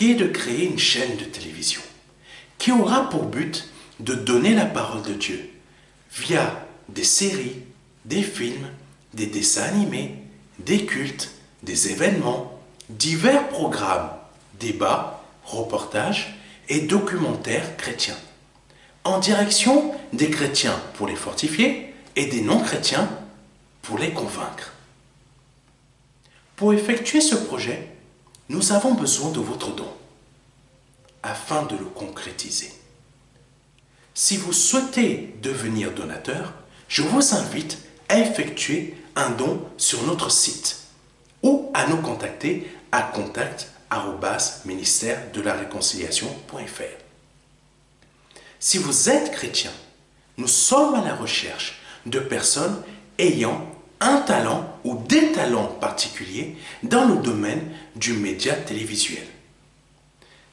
qui est de créer une chaîne de télévision qui aura pour but de donner la parole de Dieu via des séries, des films, des dessins animés, des cultes, des événements, divers programmes, débats, reportages et documentaires chrétiens, en direction des chrétiens pour les fortifier et des non-chrétiens pour les convaincre. Pour effectuer ce projet, nous avons besoin de votre don afin de le concrétiser. Si vous souhaitez devenir donateur, je vous invite à effectuer un don sur notre site ou à nous contacter à contact@ministère-de-la-réconciliation.fr. Si vous êtes chrétien, nous sommes à la recherche de personnes ayant un talent ou des talents particuliers dans le domaine du média télévisuel.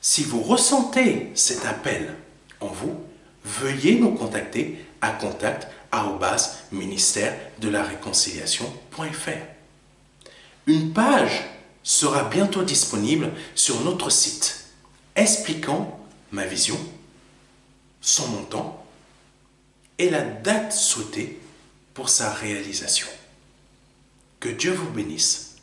Si vous ressentez cet appel en vous, veuillez nous contacter à contact@ministère-de-la-réconciliation.fr. Une page sera bientôt disponible sur notre site expliquant ma vision, son montant et la date souhaitée pour sa réalisation. Que Dieu vous bénisse.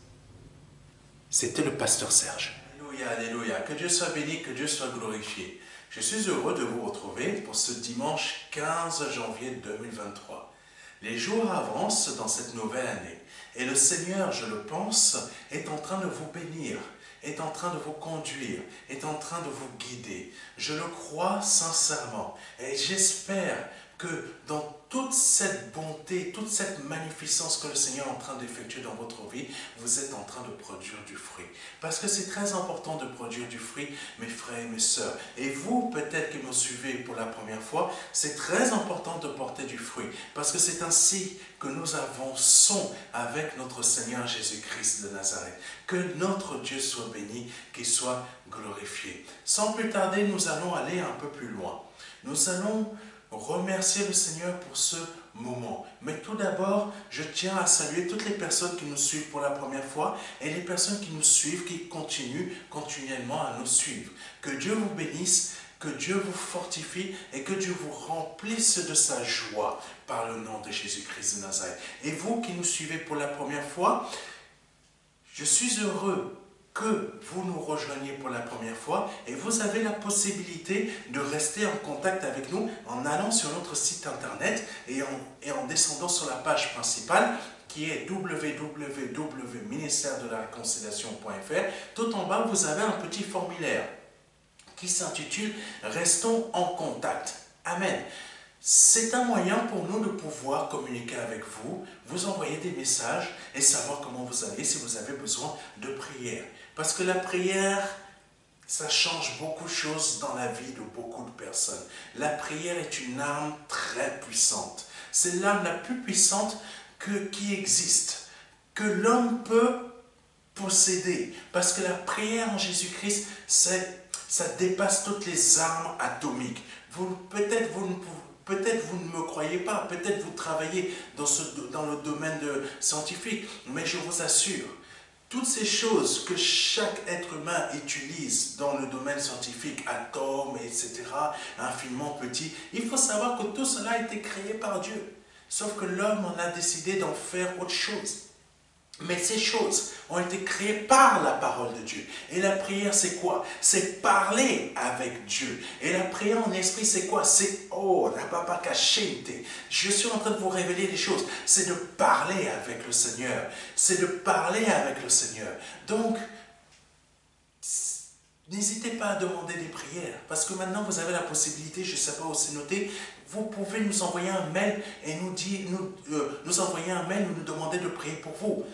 C'était le pasteur Serge. Alléluia, alléluia. Que Dieu soit béni, que Dieu soit glorifié. Je suis heureux de vous retrouver pour ce dimanche 15 janvier 2023. Les jours avancent dans cette nouvelle année et le Seigneur, je le pense, est en train de vous bénir, est en train de vous conduire, est en train de vous guider. Je le crois sincèrement et j'espère que dans toute cette bonté, toute cette magnificence que le Seigneur est en train d'effectuer dans votre vie, vous êtes en train de produire du fruit. Parce que c'est très important de produire du fruit, mes frères et mes sœurs. Et vous, peut-être qui me suivez pour la première fois, c'est très important de porter du fruit. Parce que c'est ainsi que nous avançons avec notre Seigneur Jésus-Christ de Nazareth. Que notre Dieu soit béni, qu'il soit glorifié. Sans plus tarder, nous allons aller un peu plus loin. Nous allons remercier le Seigneur pour ce moment. Mais tout d'abord, je tiens à saluer toutes les personnes qui nous suivent pour la première fois et les personnes qui nous suivent, qui continuent continuellement à nous suivre. Que Dieu vous bénisse, que Dieu vous fortifie et que Dieu vous remplisse de sa joie par le nom de Jésus-Christ de Nazareth. Et vous qui nous suivez pour la première fois, je suis heureux que vous nous rejoigniez pour la première fois et vous avez la possibilité de rester en contact avec nous en allant sur notre site internet et en descendant sur la page principale qui est www.ministère-de-la-réconciliation.fr. Tout en bas, vous avez un petit formulaire qui s'intitule « Restons en contact ». Amen. C'est un moyen pour nous de pouvoir communiquer avec vous, vous envoyer des messages et savoir comment vous allez, si vous avez besoin de prière. Parce que la prière, ça change beaucoup de choses dans la vie de beaucoup de personnes. La prière est une arme très puissante. C'est l'arme la plus puissante qui existe, que l'homme peut posséder. Parce que la prière en Jésus-Christ, ça dépasse toutes les armes atomiques. Peut-être vous ne me croyez pas, peut-être vous travaillez dans le domaine scientifique, mais je vous assure, toutes ces choses que chaque être humain utilise dans le domaine scientifique, atomes, etc., infiniment petits, il faut savoir que tout cela a été créé par Dieu. Sauf que l'homme en a décidé d'en faire autre chose. Mais ces choses ont été créées par la parole de Dieu. Et la prière, c'est quoi? C'est parler avec Dieu. Et la prière en esprit, c'est quoi? C'est, oh, la papa cachete. Je suis en train de vous révéler des choses. C'est de parler avec le Seigneur. C'est de parler avec le Seigneur. Donc, n'hésitez pas à demander des prières. Parce que maintenant, vous avez la possibilité, je ne sais pas où c'est noté, vous pouvez nous envoyer un mail et nous envoyer un mail ou nous demander de prier pour vous.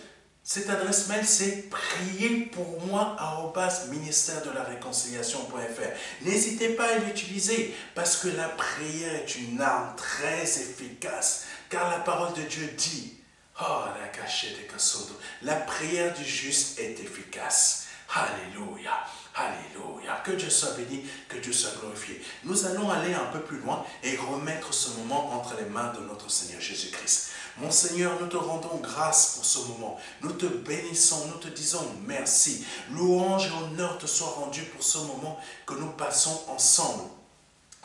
Cette adresse mail, c'est priez-pour-moi@ministère-de-la-réconciliation.fr. N'hésitez pas à l'utiliser parce que la prière est une arme très efficace. Car la parole de Dieu dit, oh, la prière du juste est efficace. Alléluia. Alléluia. Que Dieu soit béni, que Dieu soit glorifié. Nous allons aller un peu plus loin et remettre ce moment entre les mains de notre Seigneur Jésus-Christ. Mon Seigneur, nous te rendons grâce pour ce moment. Nous te bénissons, nous te disons merci. Louange et honneur te soient rendus pour ce moment que nous passons ensemble.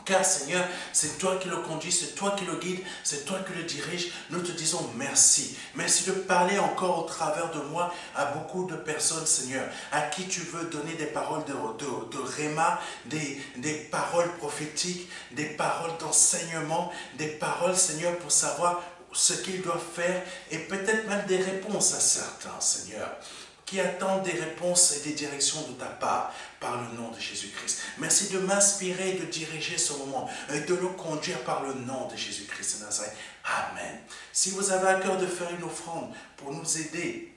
Car Seigneur, c'est toi qui le conduis, c'est toi qui le guides, c'est toi qui le diriges. Nous te disons merci. Merci de parler encore au travers de moi à beaucoup de personnes, Seigneur, à qui tu veux donner des paroles de réma, des paroles prophétiques, des paroles d'enseignement, des paroles, Seigneur, pour savoir ce qu'ils doivent faire et peut-être même des réponses à certains, Seigneur, qui attendent des réponses et des directions de ta part, par le nom de Jésus-Christ. Merci de m'inspirer, de diriger ce moment et de le conduire par le nom de Jésus-Christ de Nazareth. Amen. Si vous avez à cœur de faire une offrande pour nous aider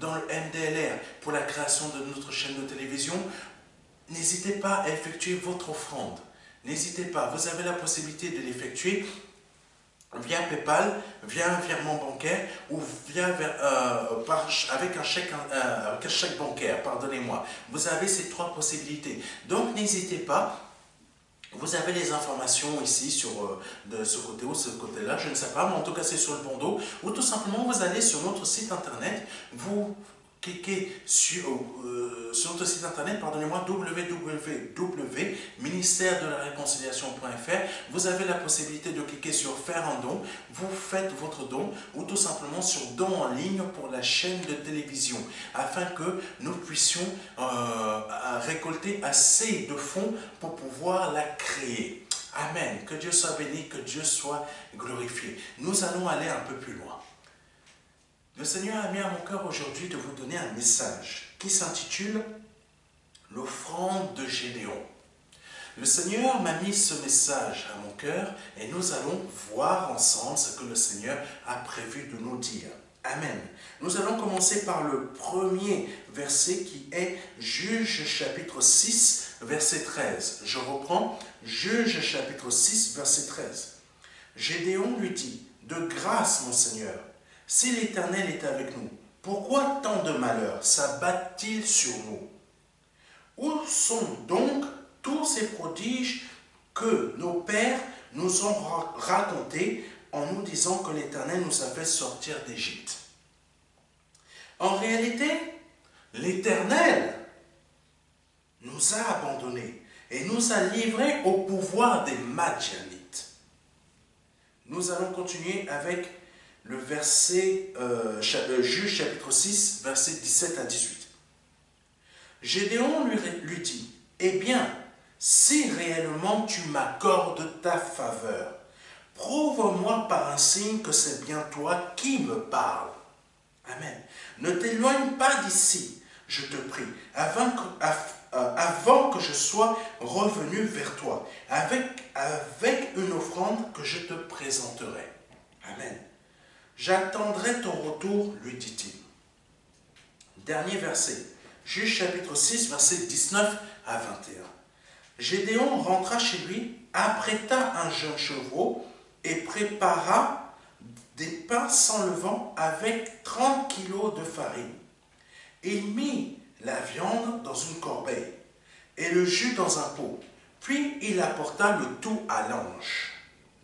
dans le MDLR, pour la création de notre chaîne de télévision, n'hésitez pas à effectuer votre offrande. N'hésitez pas, vous avez la possibilité de l'effectuer via PayPal, via un virement bancaire ou via avec un chèque bancaire, pardonnez-moi. Vous avez ces trois possibilités. Donc n'hésitez pas. Vous avez les informations ici de ce côté ou ce côté-là, je ne sais pas, mais en tout cas c'est sur le bandeau. Ou tout simplement vous allez sur notre site internet, vous cliquez sur notre site internet, pardonnez-moi, www.ministère-de-la-réconciliation.fr. Vous avez la possibilité de cliquer sur faire un don, vous faites votre don, ou tout simplement sur don en ligne pour la chaîne de télévision, afin que nous puissions récolter assez de fonds pour pouvoir la créer. Amen. Que Dieu soit béni, que Dieu soit glorifié. Nous allons aller un peu plus loin. Le Seigneur a mis à mon cœur aujourd'hui de vous donner un message qui s'intitule « L'offrande de Gédéon ». Le Seigneur m'a mis ce message à mon cœur et nous allons voir ensemble ce que le Seigneur a prévu de nous dire. Amen. Nous allons commencer par le premier verset qui est Juges chapitre 6, verset 13. Je reprends, Juges chapitre 6, verset 13. Gédéon lui dit, « De grâce, mon Seigneur, si l'Éternel est avec nous, pourquoi tant de malheurs s'abattent-ils sur nous? Où sont donc tous ces prodiges que nos pères nous ont racontés en nous disant que l'Éternel nous a fait sortir d'Égypte? En réalité, l'Éternel nous a abandonnés et nous a livrés au pouvoir des Madianites. » Nous allons continuer avec le verset, Juge chapitre 6, verset 17 à 18. Gédéon lui dit, « Eh bien, si réellement tu m'accordes ta faveur, prouve-moi par un signe que c'est bien toi qui me parles. » Amen. Ne t'éloigne pas d'ici, je te prie, avant que je sois revenu vers toi, avec une offrande que je te présenterai. Amen. J'attendrai ton retour, lui dit-il. Dernier verset, Juge chapitre 6, verset 19 à 21. Gédéon rentra chez lui, apprêta un jeune chevreau et prépara des pains sans levain avec 30 kilos de farine. Il mit la viande dans une corbeille et le jus dans un pot. Puis il apporta le tout à l'ange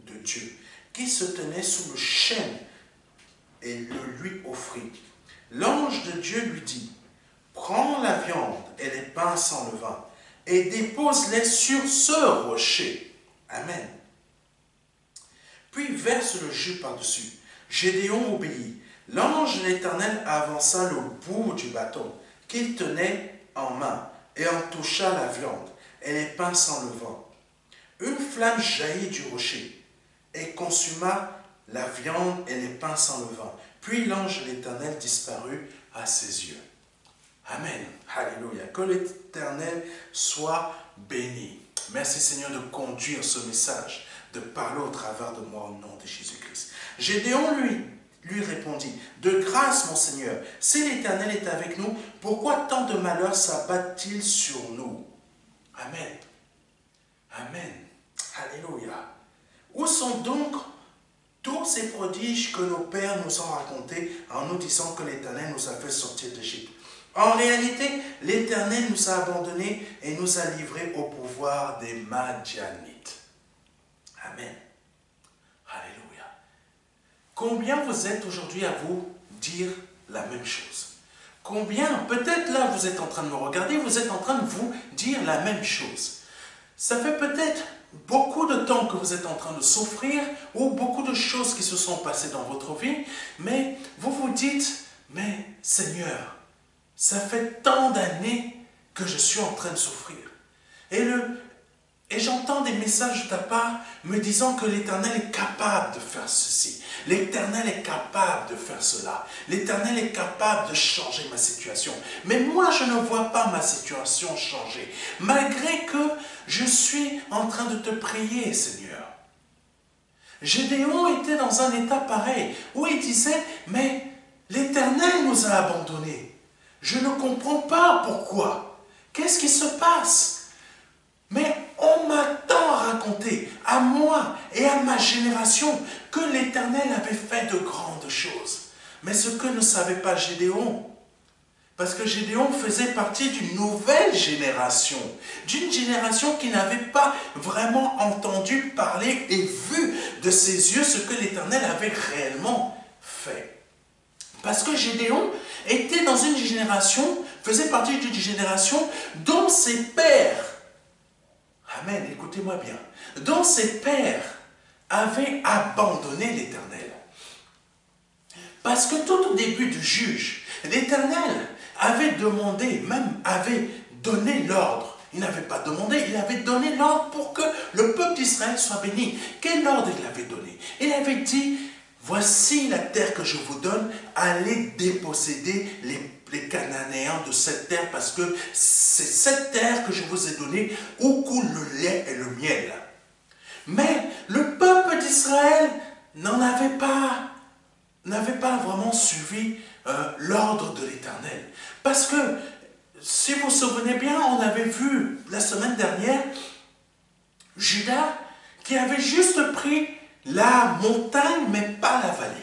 de Dieu qui se tenait sous le chêne et le lui offrit. L'ange de Dieu lui dit, « Prends la viande et les pains sans levain et dépose-les sur ce rocher. » Amen. Puis verse le jus par-dessus. Gédéon obéit. L'ange de l'Éternel avança le bout du bâton qu'il tenait en main et en toucha la viande et les pains sans levain. Une flamme jaillit du rocher et consuma la viande et les pains sans levain. Puis l'ange de l'Éternel disparut à ses yeux. Amen. Alléluia. Que l'Éternel soit béni. Merci Seigneur de conduire ce message, de parler au travers de moi au nom de Jésus-Christ. Gédéon lui répondit, « De grâce, mon Seigneur, si l'Éternel est avec nous, pourquoi tant de malheurs s'abattent-ils sur nous? » Amen. Amen. Alléluia. Où sont donc tous ces prodiges que nos pères nous ont racontés en nous disant que l'Éternel nous a fait sortir d'Égypte? En réalité, l'Éternel nous a abandonnés et nous a livrés au pouvoir des Madianites. Amen. Alléluia. Combien vous êtes aujourd'hui à vous dire la même chose? Combien, peut-être là, vous êtes en train de me regarder, vous êtes en train de vous dire la même chose. Ça fait peut-être beaucoup de temps que vous êtes en train de souffrir ou beaucoup de choses qui se sont passées dans votre vie, mais vous vous dites, mais Seigneur, ça fait tant d'années que je suis en train de souffrir. Et j'entends des messages de ta part me disant que l'Éternel est capable de faire ceci. L'Éternel est capable de faire cela. L'Éternel est capable de changer ma situation. Mais moi, je ne vois pas ma situation changer. Malgré que je suis en train de te prier, Seigneur. Gédéon était dans un état pareil, où il disait, mais l'Éternel nous a abandonnés. Je ne comprends pas pourquoi. Qu'est-ce qui se passe? Mais on m'a tant raconté, à moi et à ma génération, que l'Éternel avait fait de grandes choses. Mais ce que ne savait pas Gédéon, parce que Gédéon faisait partie d'une nouvelle génération, d'une génération qui n'avait pas vraiment entendu parler et vu de ses yeux ce que l'Éternel avait réellement fait. Parce que Gédéon était dans une génération, faisait partie d'une génération dont ses pères, amen, écoutez-moi bien, dont ses pères avaient abandonné l'Éternel. Parce que tout au début du juge, l'Éternel avait demandé, même avait donné l'ordre. Il n'avait pas demandé, il avait donné l'ordre pour que le peuple d'Israël soit béni. Quel ordre il avait donné? Il avait dit, voici la terre que je vous donne, allez déposséder les Cananéens de cette terre, parce que c'est cette terre que je vous ai donnée où coule le lait et le miel. Mais le peuple d'Israël n'avait pas vraiment suivi l'ordre de l'Éternel. Parce que, si vous vous souvenez bien, on avait vu la semaine dernière, Judas qui avait juste pris la montagne, mais pas la vallée.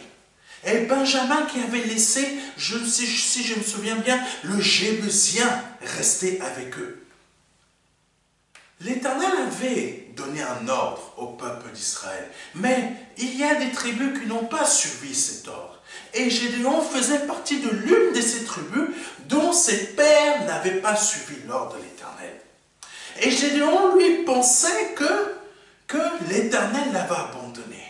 Et Benjamin qui avait laissé, si je me souviens bien, le Jébusien rester avec eux. L'Éternel avait donné un ordre au peuple d'Israël, mais il y a des tribus qui n'ont pas suivi cet ordre. Et Gédéon faisait partie de l'une de ces tribus dont ses pères n'avaient pas suivi l'ordre de l'Éternel. Et Gédéon, lui, pensait que l'Éternel l'avait abandonné.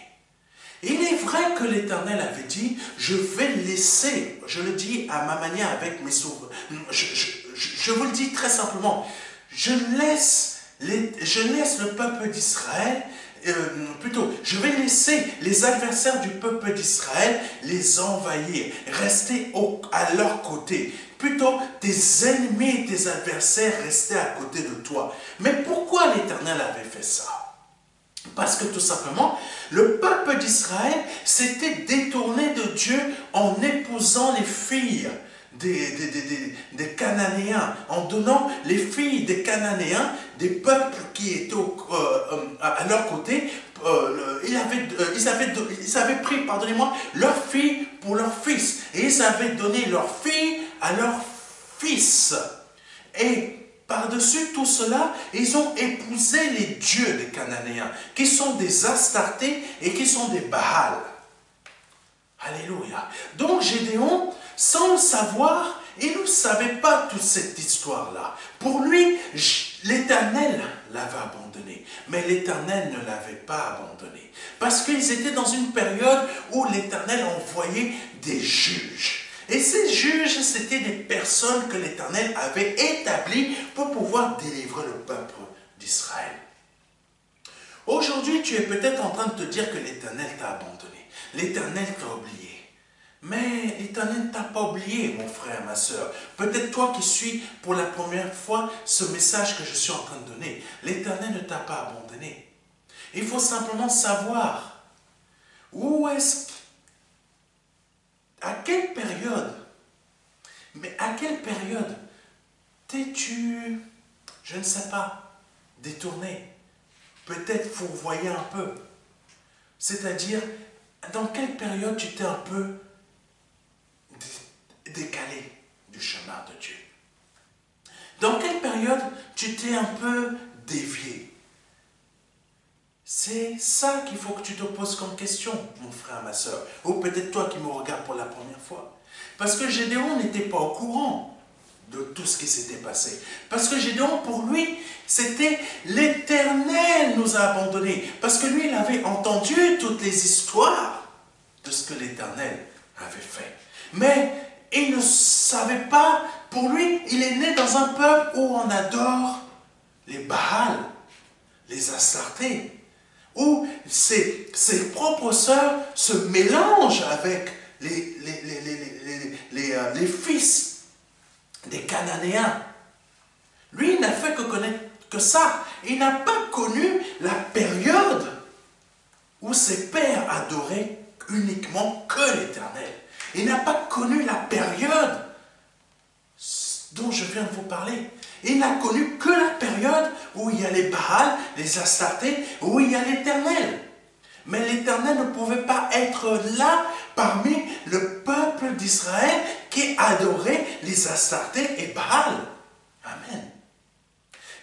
Il est vrai que l'Éternel avait dit, je vais laisser, je le dis à ma manière avec mes souvenirs, je vous le dis très simplement, je laisse le peuple d'Israël, je vais laisser les adversaires du peuple d'Israël les envahir, rester à leur côté. Plutôt, tes ennemis, tes adversaires restaient à côté de toi. Mais pourquoi l'Éternel avait fait ça? Parce que tout simplement, le peuple d'Israël s'était détourné de Dieu en épousant les filles des Cananéens, en donnant les filles des Cananéens, des peuples qui étaient à leur côté. Ils avaient pris, pardonnez-moi, leurs filles pour leurs fils. Et ils avaient donné leurs filles à leurs fils. Et par-dessus tout cela, ils ont épousé les dieux des Cananéens, qui sont des Astartés et qui sont des Baals. Alléluia. Donc Gédéon, sans le savoir, il ne savait pas toute cette histoire-là. Pour lui, l'Éternel l'avait abandonné. Mais l'Éternel ne l'avait pas abandonné. Parce qu'ils étaient dans une période où l'Éternel envoyait des juges. Et ces juges, c'était des personnes que l'Éternel avait établies pour pouvoir délivrer le peuple d'Israël. Aujourd'hui, tu es peut-être en train de te dire que l'Éternel t'a abandonné. L'Éternel t'a oublié. Mais l'Éternel ne t'a pas oublié, mon frère, ma soeur. Peut-être toi qui suis pour la première fois ce message que je suis en train de donner. L'Éternel ne t'a pas abandonné. Il faut simplement savoir où est-ce, à quelle période, mais à quelle période t'es-tu, je ne sais pas, détourné, peut-être fourvoyé un peu. C'est-à-dire, dans quelle période tu t'es un peu décalé du du chemin de Dieu. Dans quelle période tu t'es un peu dévié? C'est ça qu'il faut que tu te poses comme question, mon frère, ma soeur. Ou peut-être toi qui me regardes pour la première fois. Parce que Gédéon n'était pas au courant de tout ce qui s'était passé. Parce que Gédéon, pour lui, c'était l'Éternel nous a abandonnés. Parce que lui, il avait entendu toutes les histoires de ce que l'Éternel avait fait. Mais il ne savait pas, pour lui, il est né dans un peuple où on adore les Baals, les Astartés, où ses propres sœurs se mélangent avec les fils des Cananéens. Lui, il n'a fait que connaître que ça. Il n'a pas connu la période où ses pères adoraient uniquement que l'Éternel. Il n'a pas connu la période dont je viens de vous parler. Il n'a connu que la période où il y a les Baals, les Astartés, où il y a l'Éternel. Mais l'Éternel ne pouvait pas être là parmi le peuple d'Israël qui adorait les Astartés et Baal. Amen.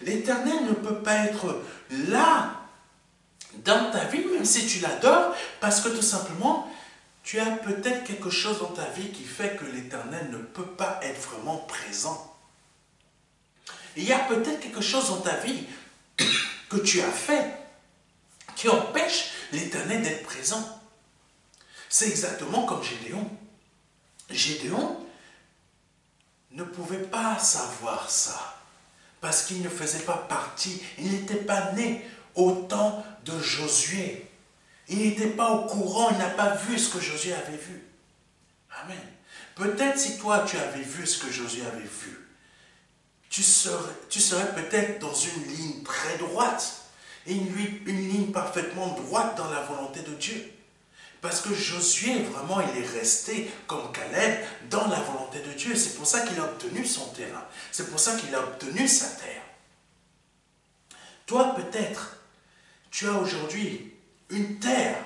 L'Éternel ne peut pas être là dans ta vie, même si tu l'adores, parce que tout simplement, tu as peut-être quelque chose dans ta vie qui fait que l'Éternel ne peut pas être vraiment présent. Il y a peut-être quelque chose dans ta vie que tu as fait qui empêche l'Éternel d'être présent. C'est exactement comme Gédéon. Gédéon ne pouvait pas savoir ça parce qu'il ne faisait pas partie, il n'était pas né au temps de Josué. Il n'était pas au courant, il n'a pas vu ce que Josué avait vu. Amen. Peut-être si toi tu avais vu ce que Josué avait vu, tu serais peut-être dans une ligne très droite, une ligne parfaitement droite dans la volonté de Dieu. Parce que Josué, vraiment, il est resté comme Caleb dans la volonté de Dieu. C'est pour ça qu'il a obtenu son terrain. C'est pour ça qu'il a obtenu sa terre. Toi, peut-être, tu as aujourd'hui une terre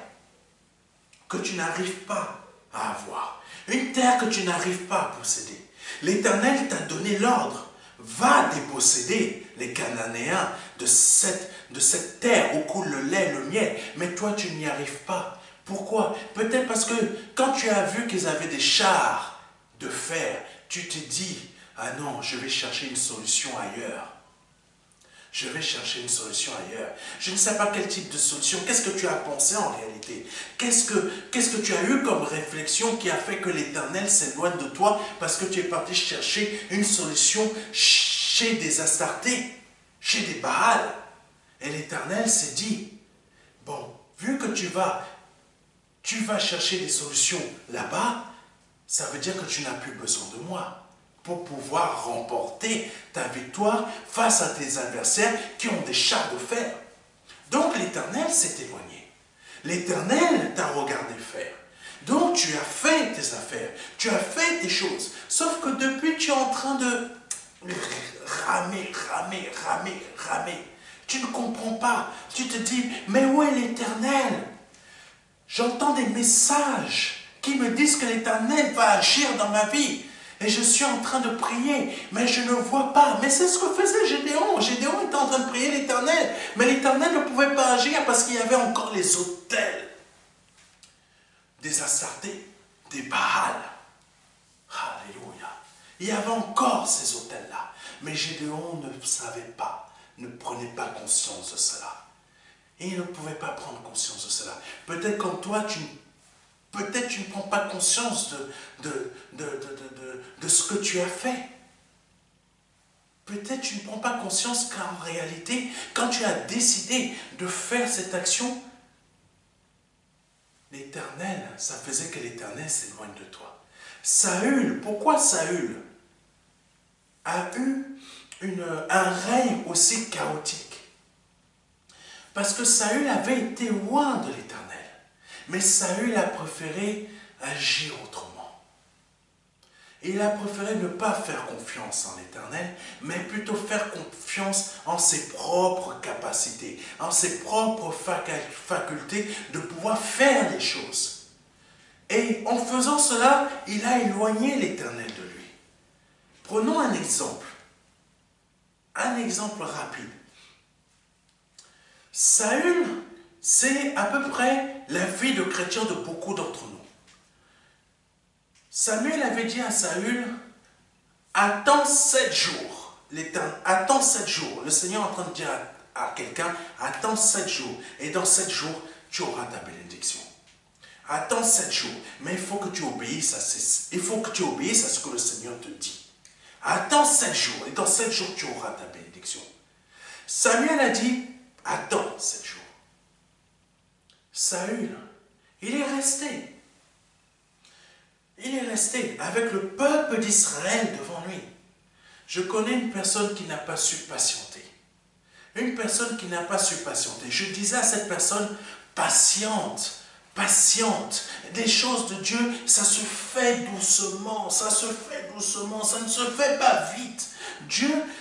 que tu n'arrives pas à avoir. Une terre que tu n'arrives pas à posséder. L'Éternel t'a donné l'ordre. Va déposséder les Cananéens de cette terre où coule le lait et le miel. Mais toi, tu n'y arrives pas. Pourquoi? Peut-être parce que quand tu as vu qu'ils avaient des chars de fer, tu te dis, ah non, je vais chercher une solution ailleurs. Je vais chercher une solution ailleurs. Je ne sais pas quel type de solution. Qu'est-ce que tu as pensé en réalité? Qu'est-ce que tu as eu comme réflexion qui a fait que l'Éternel s'éloigne de toi parce que tu es parti chercher une solution chez des Astartés, chez des Baals? Et l'Éternel s'est dit, bon, vu que tu vas chercher des solutions là-bas, ça veut dire que tu n'as plus besoin de moi pour pouvoir remporter ta victoire face à tes adversaires qui ont des chars de fer. Donc l'Éternel s'est éloigné. L'Éternel t'a regardé faire. Donc tu as fait tes affaires, tu as fait tes choses. Sauf que depuis, tu es en train de ramer. Tu ne comprends pas. Tu te dis, mais où est l'Éternel? J'entends des messages qui me disent que l'Éternel va agir dans ma vie. Et je suis en train de prier, mais je ne vois pas. Mais c'est ce que faisait Gédéon. Gédéon était en train de prier l'Éternel. Mais l'Éternel ne pouvait pas agir parce qu'il y avait encore les autels des Astartés, des Baals. Alléluia. Il y avait encore ces autels-là. Mais Gédéon ne savait pas, ne prenait pas conscience de cela. Et il ne pouvait pas prendre conscience de cela. Peut-être comme toi, peut-être tu ne prends pas conscience de ce que tu as fait. Peut-être tu ne prends pas conscience qu'en réalité, quand tu as décidé de faire cette action, l'Éternel, ça faisait que l'Éternel s'éloigne de toi. Saül, pourquoi Saül a eu un règne aussi chaotique? Parce que Saül avait été loin de l'Éternel. Mais Saül a préféré agir autrement. Il a préféré ne pas faire confiance en l'Éternel, mais plutôt faire confiance en ses propres capacités, en ses propres facultés de pouvoir faire les choses. Et en faisant cela, il a éloigné l'Éternel de lui. Prenons un exemple. Un exemple rapide. Saül, c'est à peu près la vie de chrétien de beaucoup d'entre nous. Samuel avait dit à Saül, attends 7 jours. Attends 7 jours. Le Seigneur est en train de dire à quelqu'un, attends 7 jours. Et dans 7 jours, tu auras ta bénédiction. Attends 7 jours. Mais il faut que tu obéisses à ce que le Seigneur te dit. Attends 7 jours. Et dans 7 jours, tu auras ta bénédiction. Samuel a dit, attends 7 jours. Saül, il est resté. Il est resté avec le peuple d'Israël devant lui. Je connais une personne qui n'a pas su patienter. Une personne qui n'a pas su patienter. Je disais à cette personne, patiente. Patiente. Des choses de Dieu, ça se fait doucement. Ça se fait doucement. Ça ne se fait pas vite.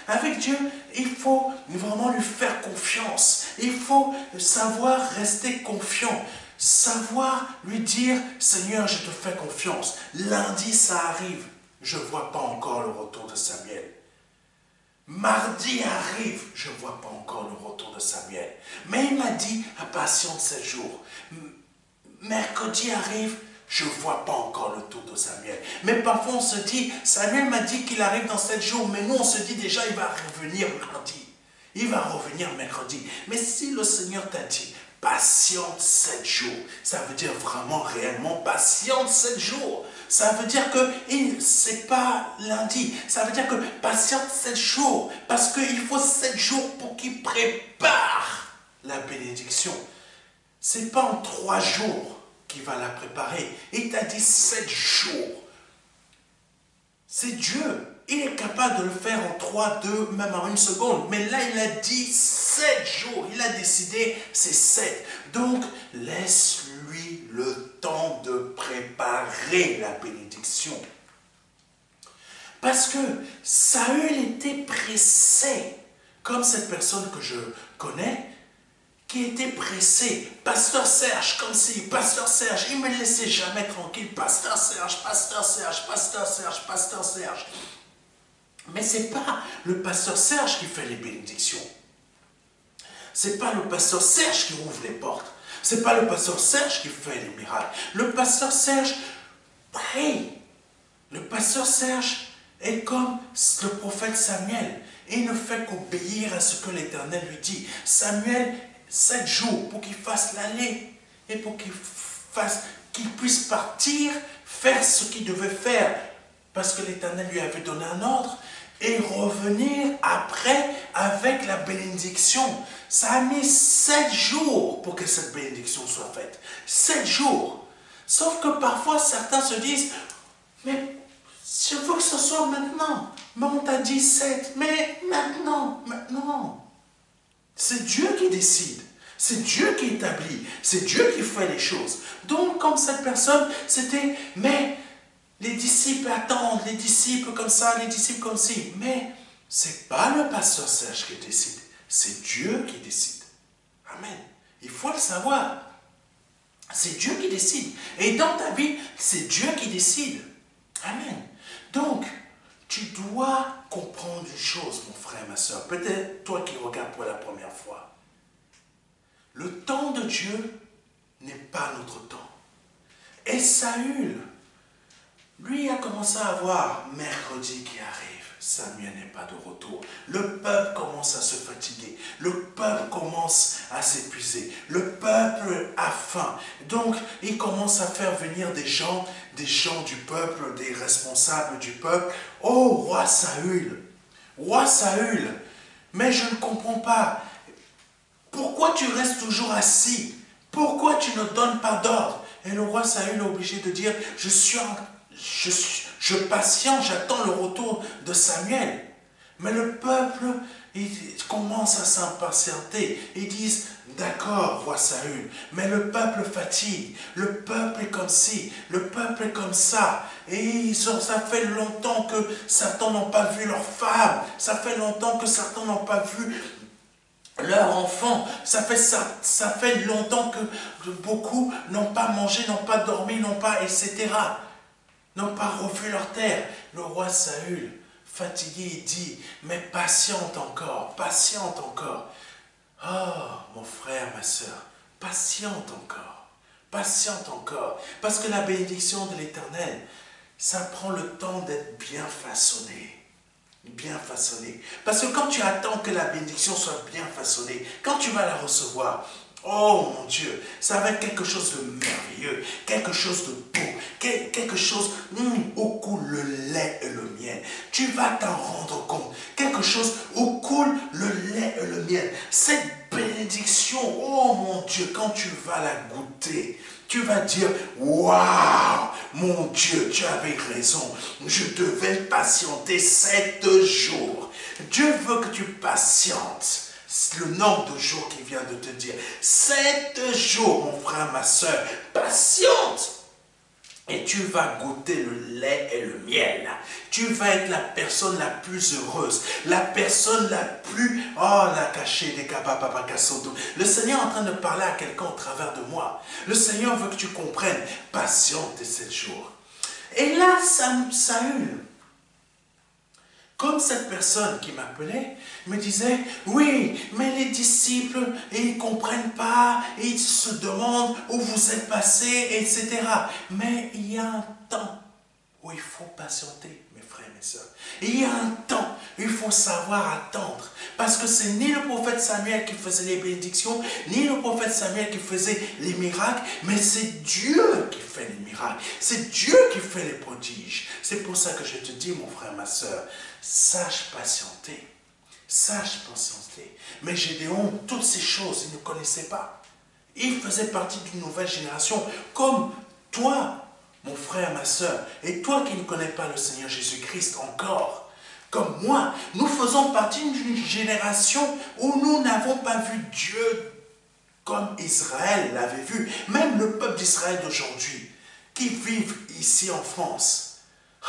Avec Dieu, il faut vraiment lui faire confiance. Il faut savoir rester confiant. Savoir lui dire, Seigneur, je te fais confiance. Lundi, ça arrive. Je ne vois pas encore le retour de Samuel. Mardi arrive, je ne vois pas encore le retour de Samuel. Mais il m'a dit, patiente 7 jours. Mercredi arrive, je ne vois pas encore le retour de Samuel. Mais parfois on se dit, Samuel m'a dit qu'il arrive dans 7 jours, mais nous on se dit déjà, il va revenir mercredi. Il va revenir mercredi. Mais si le Seigneur t'a dit, patiente 7 jours, ça veut dire vraiment, réellement, patiente 7 jours. Ça veut dire que c'est pas lundi. Ça veut dire que patiente 7 jours. Parce qu'il faut 7 jours pour qu'il prépare la bénédiction. C'est pas en 3 jours qu'il va la préparer. Il t'a dit 7 jours. C'est Dieu. Il est capable de le faire en 3, 2, même en 1 seconde. Mais là, il a dit 7 jours. Il a décidé, c'est 7. Donc, laisse-lui le temps de préparer la bénédiction. Parce que Saül était pressé. Comme cette personne que je connais, qui était pressé. Pasteur Serge, comme si, Pasteur Serge, il ne me laissait jamais tranquille. Pasteur Serge, Pasteur Serge, Pasteur Serge, Pasteur Serge. Mais ce n'est pas le pasteur Serge qui fait les bénédictions. Ce n'est pas le pasteur Serge qui ouvre les portes. Ce n'est pas le pasteur Serge qui fait les miracles. Le pasteur Serge prie. Le pasteur Serge est comme le prophète Samuel. Il ne fait qu'obéir à ce que l'Éternel lui dit. Samuel, 7 jours pour qu'il fasse l'aller et pour qu'il puisse partir, faire ce qu'il devait faire. Parce que l'Éternel lui avait donné un ordre. Et revenir après avec la bénédiction. Ça a mis 7 jours pour que cette bénédiction soit faite. 7 jours. Sauf que parfois certains se disent, mais je veux que ce soit maintenant. Mais on t'a dit 7, mais maintenant. C'est Dieu qui décide. C'est Dieu qui établit. C'est Dieu qui fait les choses. Donc comme cette personne, c'était, mais les disciples attendent, les disciples comme ça, les disciples comme ci. Mais ce n'est pas le pasteur Serge qui décide, c'est Dieu qui décide. Amen. Il faut le savoir. C'est Dieu qui décide. Et dans ta vie, c'est Dieu qui décide. Amen. Donc, tu dois comprendre une chose, mon frère, ma soeur. Peut-être toi qui regardes pour la première fois. Le temps de Dieu n'est pas notre temps. Et Saül, lui a commencé à voir mercredi qui arrive. Samuel n'est pas de retour. Le peuple commence à se fatiguer. Le peuple commence à s'épuiser. Le peuple a faim. Donc, il commence à faire venir des gens du peuple, des responsables du peuple. Oh, roi Saül, mais je ne comprends pas. Pourquoi tu restes toujours assis? Pourquoi tu ne donnes pas d'ordre? Et le roi Saül est obligé de dire, je patiente, j'attends le retour de Samuel. Mais le peuple, il commence à s'impatienter. Ils disent, d'accord, roi Saül, mais le peuple fatigue. Le peuple est comme ci, le peuple est comme ça. Et ça fait longtemps que certains n'ont pas vu leur femme. Ça fait longtemps que certains n'ont pas vu leurs enfants. Ça fait longtemps que beaucoup n'ont pas mangé, n'ont pas dormi, etc. N'ont pas revu leur terre. Le roi Saül fatigué, il dit, mais patiente encore, patiente encore. Oh, mon frère, ma soeur, patiente encore, patiente encore. Parce que la bénédiction de l'Éternel, ça prend le temps d'être bien façonné. Bien façonné. Parce que quand tu attends que la bénédiction soit bien façonnée, quand tu vas la recevoir, oh mon Dieu, ça va être quelque chose de merveilleux, quelque chose de beau, quelque chose où coule le lait et le miel. Tu vas t'en rendre compte, quelque chose où coule le lait et le miel. Cette bénédiction, oh mon Dieu, quand tu vas la goûter, tu vas dire, waouh, mon Dieu, tu avais raison, je devais patienter 7 jours. Dieu veut que tu patientes. Le nombre de jours qu'il vient de te dire. 7 jours, mon frère, ma soeur, patiente. Et tu vas goûter le lait et le miel. Tu vas être la personne la plus heureuse. La personne la plus... Oh, la cachée des capapapacasoto. Le Seigneur est en train de parler à quelqu'un au travers de moi. Le Seigneur veut que tu comprennes. Patiente 7 jours. Et là, Saül, comme cette personne qui m'appelait, me disait, oui, mais les disciples, ils ne comprennent pas, ils se demandent où vous êtes passés, etc. Mais il y a un temps où il faut patienter, mes frères et mes sœurs. Il y a un temps où il faut savoir attendre. Parce que c'est ni le prophète Samuel qui faisait les bénédictions, ni le prophète Samuel qui faisait les miracles, mais c'est Dieu qui fait les miracles. C'est Dieu qui fait les prodiges. C'est pour ça que je te dis, mon frère, ma sœur, sache patienter. Sache patienter. Mais Gédéon, toutes ces choses, il ne connaissait pas. Il faisait partie d'une nouvelle génération, comme toi, mon frère, ma soeur, et toi qui ne connais pas le Seigneur Jésus-Christ encore, comme moi, nous faisons partie d'une génération où nous n'avons pas vu Dieu comme Israël l'avait vu. Même le peuple d'Israël d'aujourd'hui, qui vivent ici en France,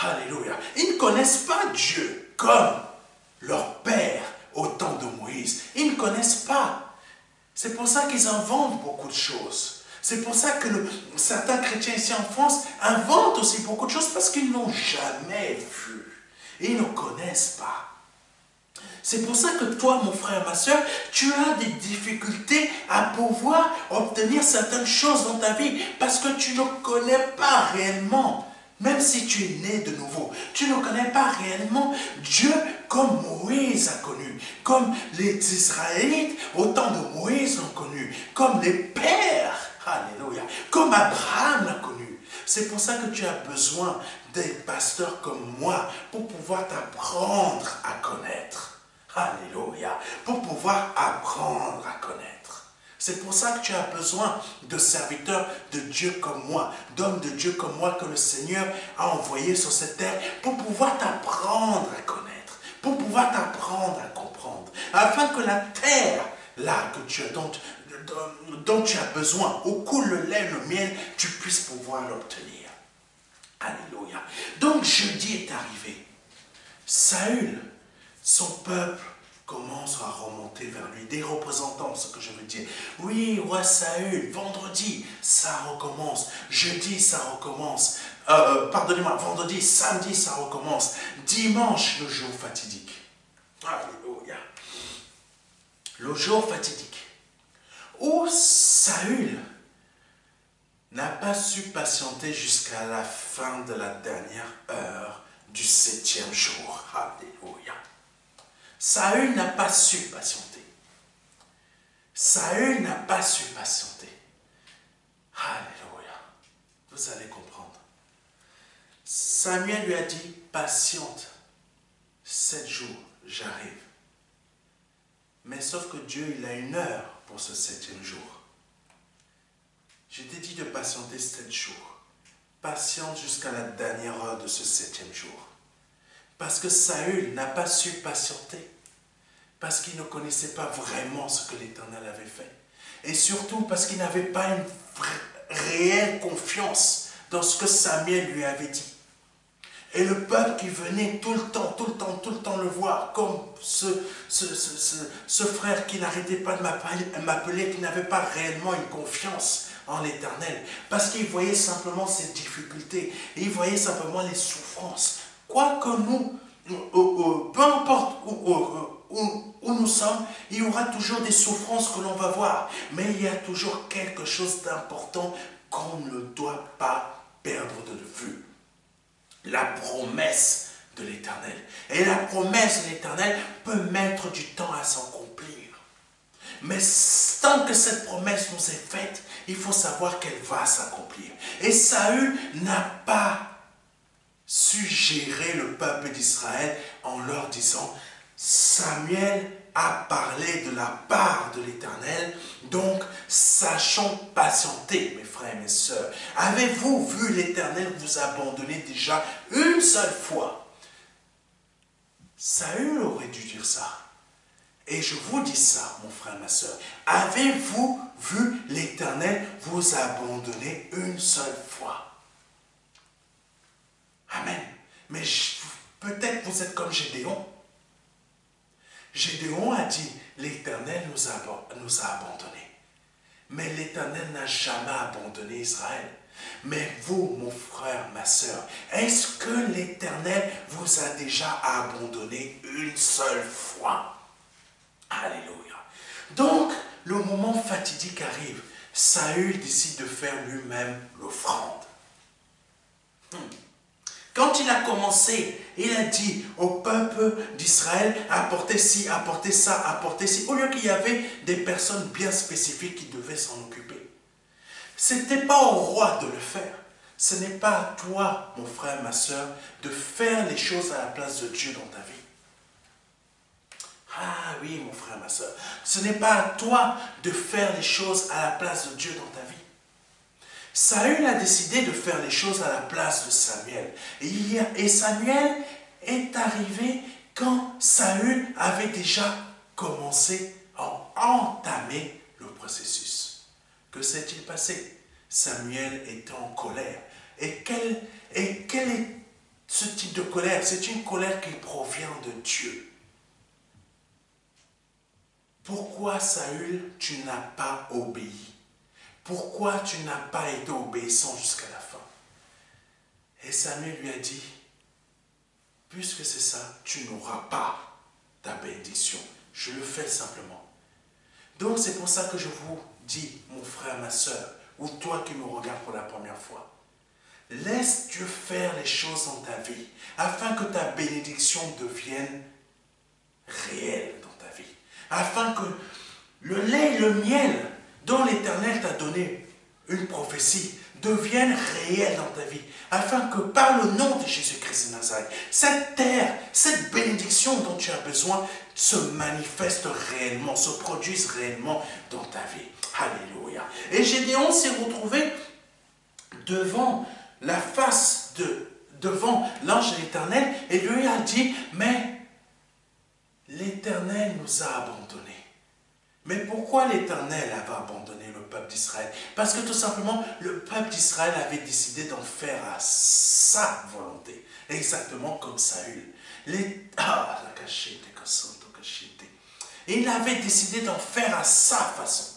alléluia, ils ne connaissent pas Dieu comme leur père au temps de Moïse. Ils ne connaissent pas. C'est pour ça qu'ils inventent beaucoup de choses. C'est pour ça que certains chrétiens ici en France inventent aussi beaucoup de choses parce qu'ils n'ont jamais vu. Ils ne connaissent pas. C'est pour ça que toi, mon frère, ma soeur, tu as des difficultés à pouvoir obtenir certaines choses dans ta vie parce que tu ne connais pas réellement. Même si tu es né de nouveau, tu ne connais pas réellement Dieu comme Moïse a connu, comme les Israélites au temps de Moïse l'ont connu, comme les pères, alléluia, comme Abraham l'a connu. C'est pour ça que tu as besoin des pasteurs comme moi pour pouvoir t'apprendre à connaître. Alléluia, pour pouvoir apprendre à connaître. C'est pour ça que tu as besoin de serviteurs de Dieu comme moi, d'hommes de Dieu comme moi que le Seigneur a envoyé sur cette terre pour pouvoir t'apprendre à connaître, pour pouvoir t'apprendre à comprendre, afin que la terre, là, que tu as, dont tu as besoin, où coule le lait et le miel, tu puisses pouvoir l'obtenir. Alléluia. Donc jeudi est arrivé. Saül, son peuple, commence à remonter vers lui, des représentants, ce que je veux dire. Oui, roi Saül, vendredi, ça recommence. Jeudi, ça recommence. Pardonnez-moi, vendredi, samedi, ça recommence. Dimanche, le jour fatidique. Alléluia. Le jour fatidique. Où Saül n'a pas su patienter jusqu'à la fin de la dernière heure du 7e jour. Alléluia. Saül n'a pas su patienter. Saül n'a pas su patienter. Alléluia. Vous allez comprendre. Samuel lui a dit, patiente, 7 jours, j'arrive. Mais sauf que Dieu, il a une heure pour ce 7e jour. Je t'ai dit de patienter 7 jours. Patiente jusqu'à la dernière heure de ce 7e jour. Parce que Saül n'a pas su patienter. Parce qu'il ne connaissait pas vraiment ce que l'Éternel avait fait. Et surtout parce qu'il n'avait pas une réelle confiance dans ce que Samuel lui avait dit. Et le peuple qui venait tout le temps le voir, comme ce frère qui n'arrêtait pas de m'appeler, qui n'avait pas réellement une confiance en l'Éternel. Parce qu'il voyait simplement ses difficultés, et il voyait simplement les souffrances. Quoique nous, peu importe où nous sommes, il y aura toujours des souffrances que l'on va voir. Mais il y a toujours quelque chose d'important qu'on ne doit pas perdre de vue. La promesse de l'Éternel. Et la promesse de l'Éternel peut mettre du temps à s'accomplir. Mais tant que cette promesse nous est faite, il faut savoir qu'elle va s'accomplir. Et Saül n'a pas suggérer le peuple d'Israël en leur disant « Samuel a parlé de la part de l'Éternel, donc sachons patienter, mes frères et mes sœurs. Avez-vous vu l'Éternel vous abandonner déjà une seule fois ?» Saül aurait dû dire ça. Et je vous dis ça, mon frère, ma sœur. Avez-vous vu l'Éternel vous abandonner une seule fois? Amen. Mais peut-être vous êtes comme Gédéon. Gédéon a dit, l'Éternel nous a abandonnés. Mais l'Éternel n'a jamais abandonné Israël. Mais vous, mon frère, ma sœur, est-ce que l'Éternel vous a déjà abandonné une seule fois? Alléluia. Donc, le moment fatidique arrive. Saül décide de faire lui-même l'offrande. Quand il a commencé, il a dit au peuple d'Israël, apportez ci, apportez ça, apportez ci, au lieu qu'il y avait des personnes bien spécifiques qui devaient s'en occuper. Ce n'était pas au roi de le faire. Ce n'est pas à toi, mon frère, ma soeur, de faire les choses à la place de Dieu dans ta vie. Ah oui, mon frère, ma soeur, ce n'est pas à toi de faire les choses à la place de Dieu dans ta vie. Saül a décidé de faire les choses à la place de Samuel. Et Samuel est arrivé quand Saül avait déjà commencé à entamer le processus. Que s'est-il passé? Samuel était en colère. Et quel est ce type de colère? C'est une colère qui provient de Dieu. Pourquoi, Saül, tu n'as pas obéi? Pourquoi tu n'as pas été obéissant jusqu'à la fin? Et Samuel lui a dit, puisque c'est ça, tu n'auras pas ta bénédiction. Je le fais simplement. Donc c'est pour ça que je vous dis, mon frère, ma soeur, ou toi qui me regardes pour la première fois, laisse Dieu faire les choses dans ta vie, afin que ta bénédiction devienne réelle dans ta vie. Afin que le lait et le miel dont l'Éternel t'a donné une prophétie devienne réelle dans ta vie, afin que par le nom de Jésus-Christ de Nazareth, cette terre, cette bénédiction dont tu as besoin se manifeste réellement, se produise réellement dans ta vie. Alléluia. Et Gédéon s'est retrouvé devant la face devant l'ange de l'Éternel et lui a dit, mais l'Éternel nous a abandonnés. Mais pourquoi l'Éternel avait abandonné le peuple d'Israël? Parce que tout simplement, le peuple d'Israël avait décidé d'en faire à sa volonté. Exactement comme Saül. Il avait décidé d'en faire à sa façon,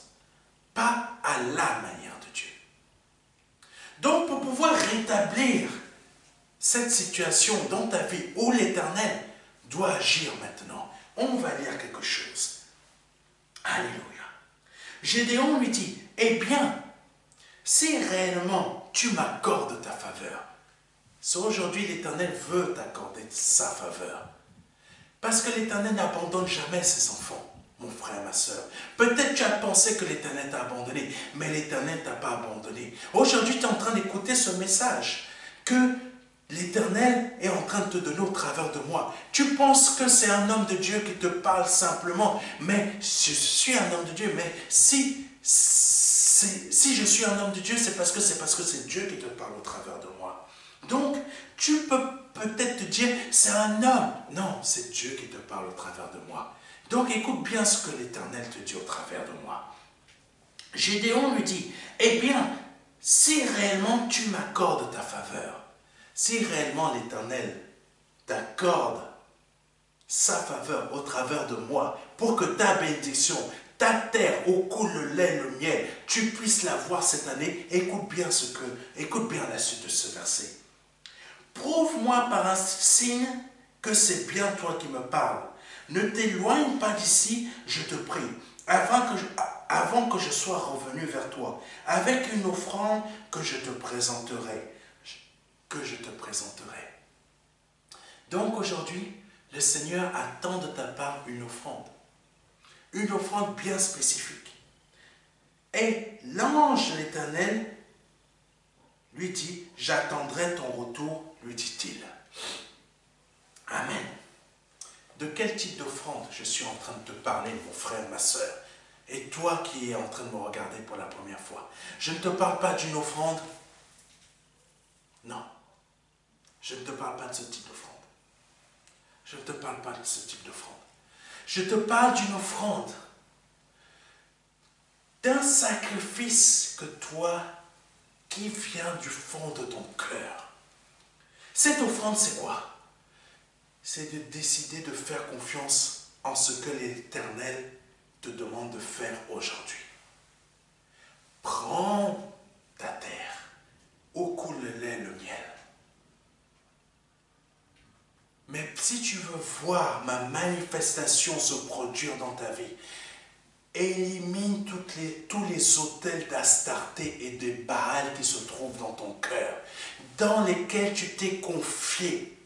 pas à la manière de Dieu. Donc, pour pouvoir rétablir cette situation dans ta vie où l'Éternel doit agir maintenant, on va lire quelque chose. Alléluia. Gédéon lui dit, eh bien, si réellement tu m'accordes ta faveur, c'est aujourd'hui l'Éternel veut t'accorder sa faveur. Parce que l'Éternel n'abandonne jamais ses enfants, mon frère, ma soeur. Peut-être tu as pensé que l'Éternel t'a abandonné, mais l'Éternel ne t'a pas abandonné. Aujourd'hui, tu es en train d'écouter ce message que l'Éternel est en train de te donner au travers de moi. Tu penses que c'est un homme de Dieu qui te parle simplement, mais je suis un homme de Dieu, mais si je suis un homme de Dieu, c'est parce que c'est Dieu qui te parle au travers de moi. Donc, tu peux peut-être te dire, c'est un homme. Non, c'est Dieu qui te parle au travers de moi. Donc, écoute bien ce que l'Éternel te dit au travers de moi. Gédéon lui dit, eh bien, si réellement tu m'accordes ta faveur, si réellement l'Éternel t'accorde sa faveur au travers de moi, pour que ta bénédiction, ta terre où coule le lait et le miel, tu puisses la voir cette année, écoute bien la suite de ce verset. Prouve-moi par un signe que c'est bien toi qui me parles. Ne t'éloigne pas d'ici, je te prie, avant que je sois revenu vers toi, avec une offrande que je te présenterai. Que je te présenterai. Donc aujourd'hui, le Seigneur attend de ta part une offrande bien spécifique. Et l'ange de l'Éternel lui dit, j'attendrai ton retour, lui dit-il. Amen. De quel type d'offrande je suis en train de te parler, mon frère, ma soeur, et toi qui es en train de me regarder pour la première fois? Je ne te parle pas d'une offrande. Non. Je ne te parle pas de ce type d'offrande. Je ne te parle pas de ce type d'offrande. Je te parle d'une offrande, d'un sacrifice que toi, qui vient du fond de ton cœur. Cette offrande, c'est quoi? C'est de décider de faire confiance en ce que l'Éternel te demande de faire aujourd'hui. Prends ta terre, où coule le lait, le miel. Mais si tu veux voir ma manifestation se produire dans ta vie, élimine tous les autels d'Astarté et de Baal qui se trouvent dans ton cœur, dans lesquels tu t'es confié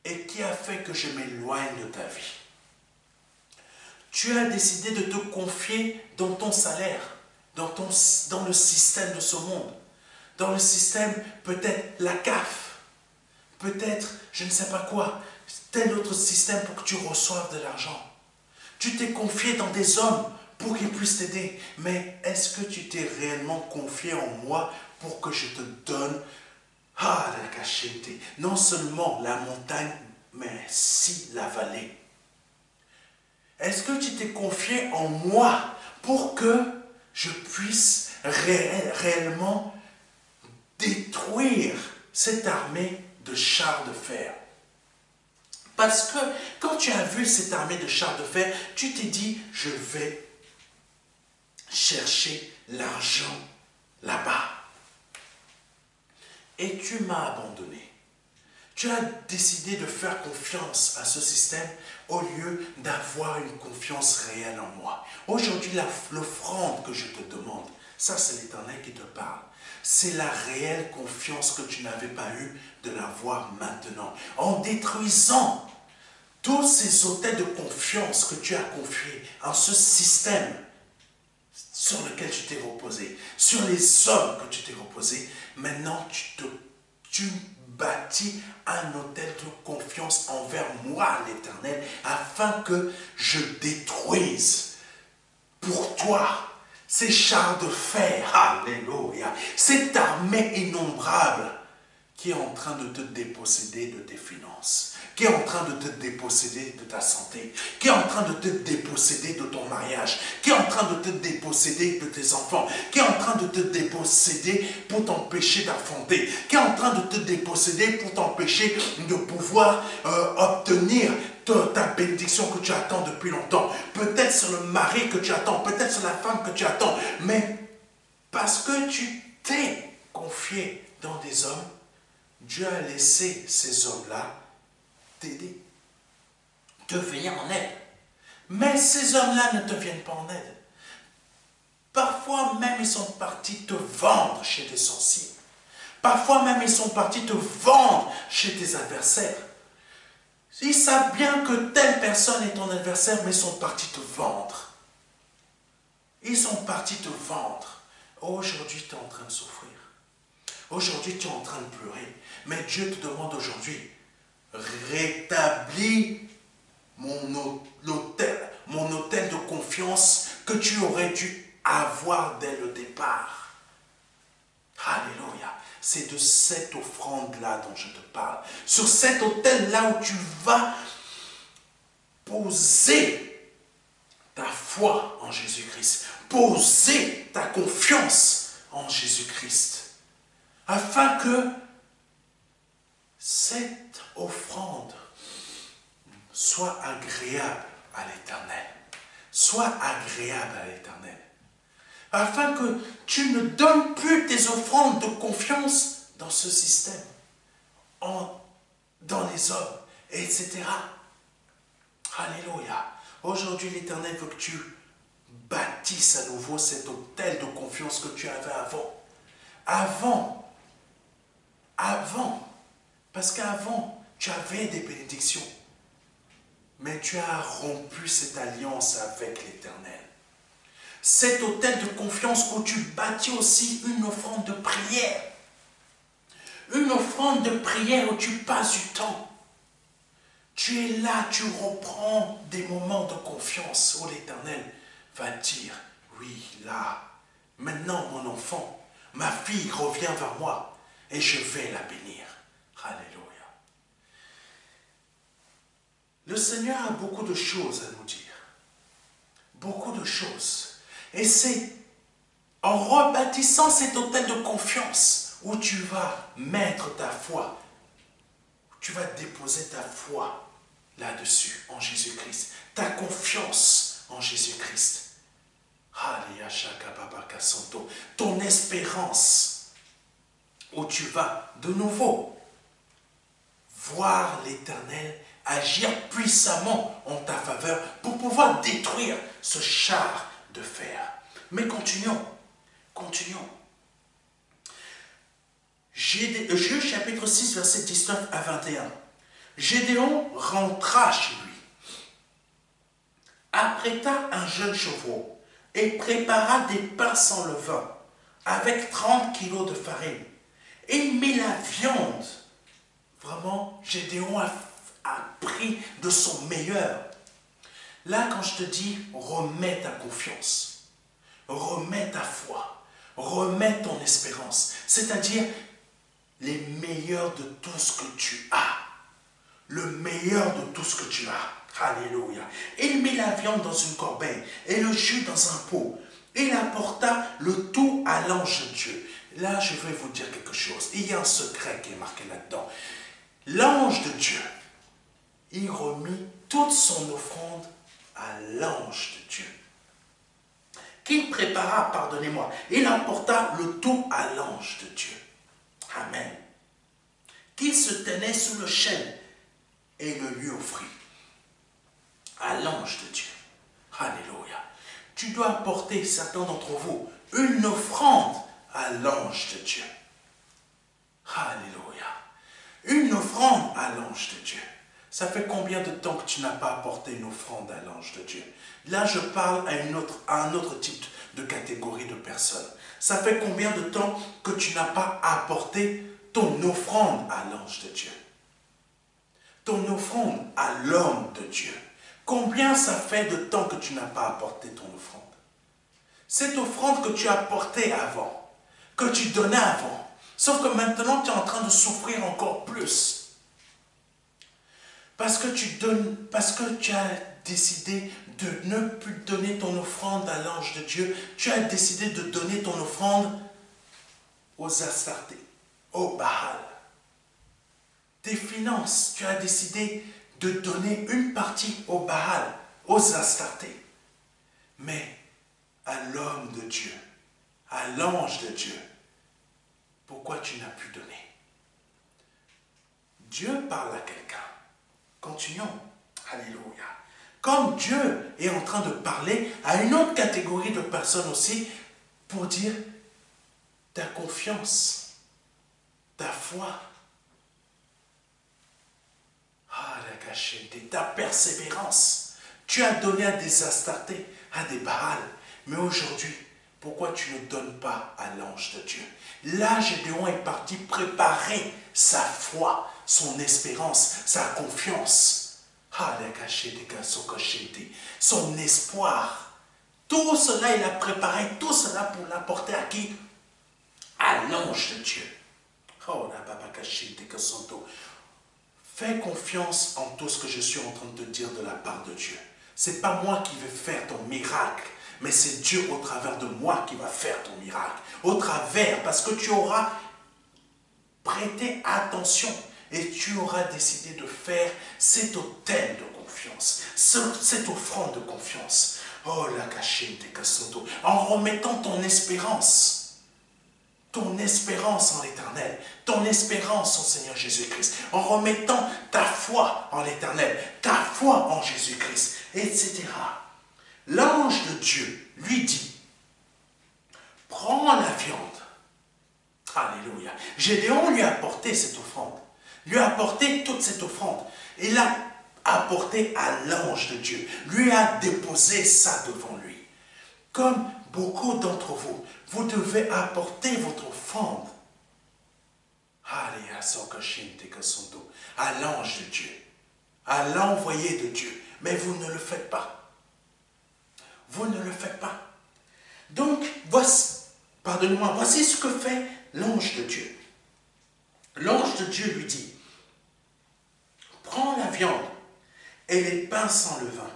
et qui a fait que je m'éloigne de ta vie. Tu as décidé de te confier dans ton salaire, dans le système de ce monde, dans le système, peut-être la CAF, peut-être, je ne sais pas quoi, tel autre système pour que tu reçoives de l'argent. Tu t'es confié dans des hommes pour qu'ils puissent t'aider. Mais est-ce que tu t'es réellement confié en moi pour que je te donne la cachette, non seulement la montagne, mais si la vallée? Est-ce que tu t'es confié en moi pour que je puisse réellement détruire cette armée de chars de fer? Parce que quand tu as vu cette armée de chars de fer, tu t'es dit, je vais chercher l'argent là-bas. Et tu m'as abandonné. Tu as décidé de faire confiance à ce système au lieu d'avoir une confiance réelle en moi. Aujourd'hui, l'offrande que je te demande, ça c'est l'Éternel qui te parle. C'est la réelle confiance que tu n'avais pas eue de l'avoir maintenant. En détruisant tous ces autels de confiance que tu as confiés en ce système sur lequel tu t'es reposé, sur les hommes que tu t'es reposé, maintenant tu bâtis un autel de confiance envers moi, l'Éternel, afin que je détruise pour toi ces chars de fer, alléluia, cette armée innombrable qui est en train de te déposséder de tes finances, qui est en train de te déposséder de ta santé, qui est en train de te déposséder de ton mariage, qui est en train de te déposséder de tes enfants, qui est en train de te déposséder pour t'empêcher d'enfanter, qui est en train de te déposséder pour t'empêcher de pouvoir obtenir ta bénédiction que tu attends depuis longtemps. Peut-être c'est le mari que tu attends, peut-être c'est la femme que tu attends, mais parce que tu t'es confié dans des hommes, Dieu a laissé ces hommes-là t'aider, te venir en aide. Mais ces hommes-là ne te viennent pas en aide. Parfois même, ils sont partis te vendre chez des sorciers. Parfois même, ils sont partis te vendre chez tes adversaires. Ils savent bien que telle personne est ton adversaire, mais ils sont partis te vendre. Ils sont partis te vendre. Aujourd'hui, tu es en train de souffrir. Aujourd'hui, tu es en train de pleurer. Mais Dieu te demande aujourd'hui, rétablis mon hôtel de confiance que tu aurais dû avoir dès le départ. Alléluia. C'est de cette offrande-là dont je te parle. Sur cet autel-là où tu vas poser ta foi en Jésus-Christ. Poser ta confiance en Jésus-Christ. Afin que cette offrande soit agréable à l'Éternel. Soit agréable à l'Éternel. Afin que tu ne donnes plus tes offrandes de confiance dans ce système. En dans les hommes, etc. Alléluia. Aujourd'hui, l'Éternel veut que tu bâtisses à nouveau cet hôtel de confiance que tu avais avant. Parce qu'avant, tu avais des bénédictions. Mais tu as rompu cette alliance avec l'Éternel. Cet hôtel de confiance où tu bâtis aussi une offrande de prière. Une offrande de prière où tu passes du temps. Tu es là, tu reprends des moments de confiance où l'Éternel va dire, oui, là, maintenant mon enfant, ma fille revient vers moi et je vais la bénir. Alléluia. Le Seigneur a beaucoup de choses à nous dire. Beaucoup de choses. Et c'est en rebâtissant cet hôtel de confiance où tu vas mettre ta foi, tu vas déposer ta foi là-dessus, en Jésus-Christ. Ta confiance en Jésus-Christ. Ton espérance, où tu vas de nouveau voir l'Éternel agir puissamment en ta faveur pour pouvoir détruire ce char de fer. Mais continuons. Juge chapitre 6, verset 19 à 21. Gédéon rentra chez lui, apprêta un jeune chevreau et prépara des pains sans levain avec 30 kilos de farine. Et il mit la viande. Vraiment, Gédéon a pris de son meilleur. Là, quand je te dis, remets ta confiance, remets ta foi, remets ton espérance, c'est-à-dire les meilleurs de tout ce que tu as. Le meilleur de tout ce que tu as. Alléluia. Il mit la viande dans une corbeille et le jus dans un pot. Il apporta le tout à l'ange de Dieu. Là, je vais vous dire quelque chose. Il y a un secret qui est marqué là-dedans. L'ange de Dieu, il remit toute son offrande à l'ange de Dieu. Qu'il prépara, pardonnez-moi, il apporta le tout à l'ange de Dieu. Amen. Qui se tenait sous le chêne et le lui offrit à l'ange de Dieu. Alléluia. Tu dois apporter, certains d'entre vous, une offrande à l'ange de Dieu. Alléluia. Une offrande à l'ange de Dieu. Ça fait combien de temps que tu n'as pas apporté une offrande à l'ange de Dieu? Là, je parle à un autre type de catégorie de personnes. Ça fait combien de temps que tu n'as pas apporté ton offrande à l'ange de Dieu? Ton offrande à l'homme de Dieu. Combien ça fait de temps que tu n'as pas apporté ton offrande? Cette offrande que tu as apportée avant, que tu donnais avant, sauf que maintenant tu es en train de souffrir encore plus. Parce que tu as décidé de ne plus donner ton offrande à l'ange de Dieu, tu as décidé de donner ton offrande aux Astartés, au Baal. Tes finances, tu as décidé de donner une partie au Baal, aux Astartés. Mais à l'homme de Dieu, à l'ange de Dieu, pourquoi tu n'as pu donner? Dieu parle à quelqu'un. Continuons. Alléluia. Comme Dieu est en train de parler à une autre catégorie de personnes aussi pour dire ta confiance, ta foi, la cachette, ta persévérance. Tu as donné à des Astartés, à des Baals, mais aujourd'hui, pourquoi tu ne donnes pas à l'ange de Dieu? Là, Gédéon est parti préparer sa foi, son espérance, sa confiance. Son espoir. Tout cela, il a préparé, tout cela pour l'apporter à qui? À l'ange de Dieu. Fais confiance en tout ce que je suis en train de te dire de la part de Dieu. Ce n'est pas moi qui vais faire ton miracle, mais c'est Dieu au travers de moi qui va faire ton miracle. Au travers, parce que tu auras prêté attention et tu auras décidé de faire cet hôtel de confiance, cette offrande de confiance. Oh la cachette des cassotos, en remettant ton espérance ton espérance en l'Éternel, ton espérance en Seigneur Jésus-Christ, en remettant ta foi en l'Éternel, ta foi en Jésus-Christ, etc. L'ange de Dieu lui dit, prends la viande. Alléluia. Gédéon lui a apporté cette offrande, lui a apporté toute cette offrande. Il l'a apporté à l'ange de Dieu, lui a déposé ça devant lui. Comme beaucoup d'entre vous, vous devez apporter votre offrande à l'ange de Dieu, à l'envoyé de Dieu. Mais vous ne le faites pas. Vous ne le faites pas. Donc, pardonnez-moi, voici ce que fait l'ange de Dieu. L'ange de Dieu lui dit, prends la viande et les pains sans levain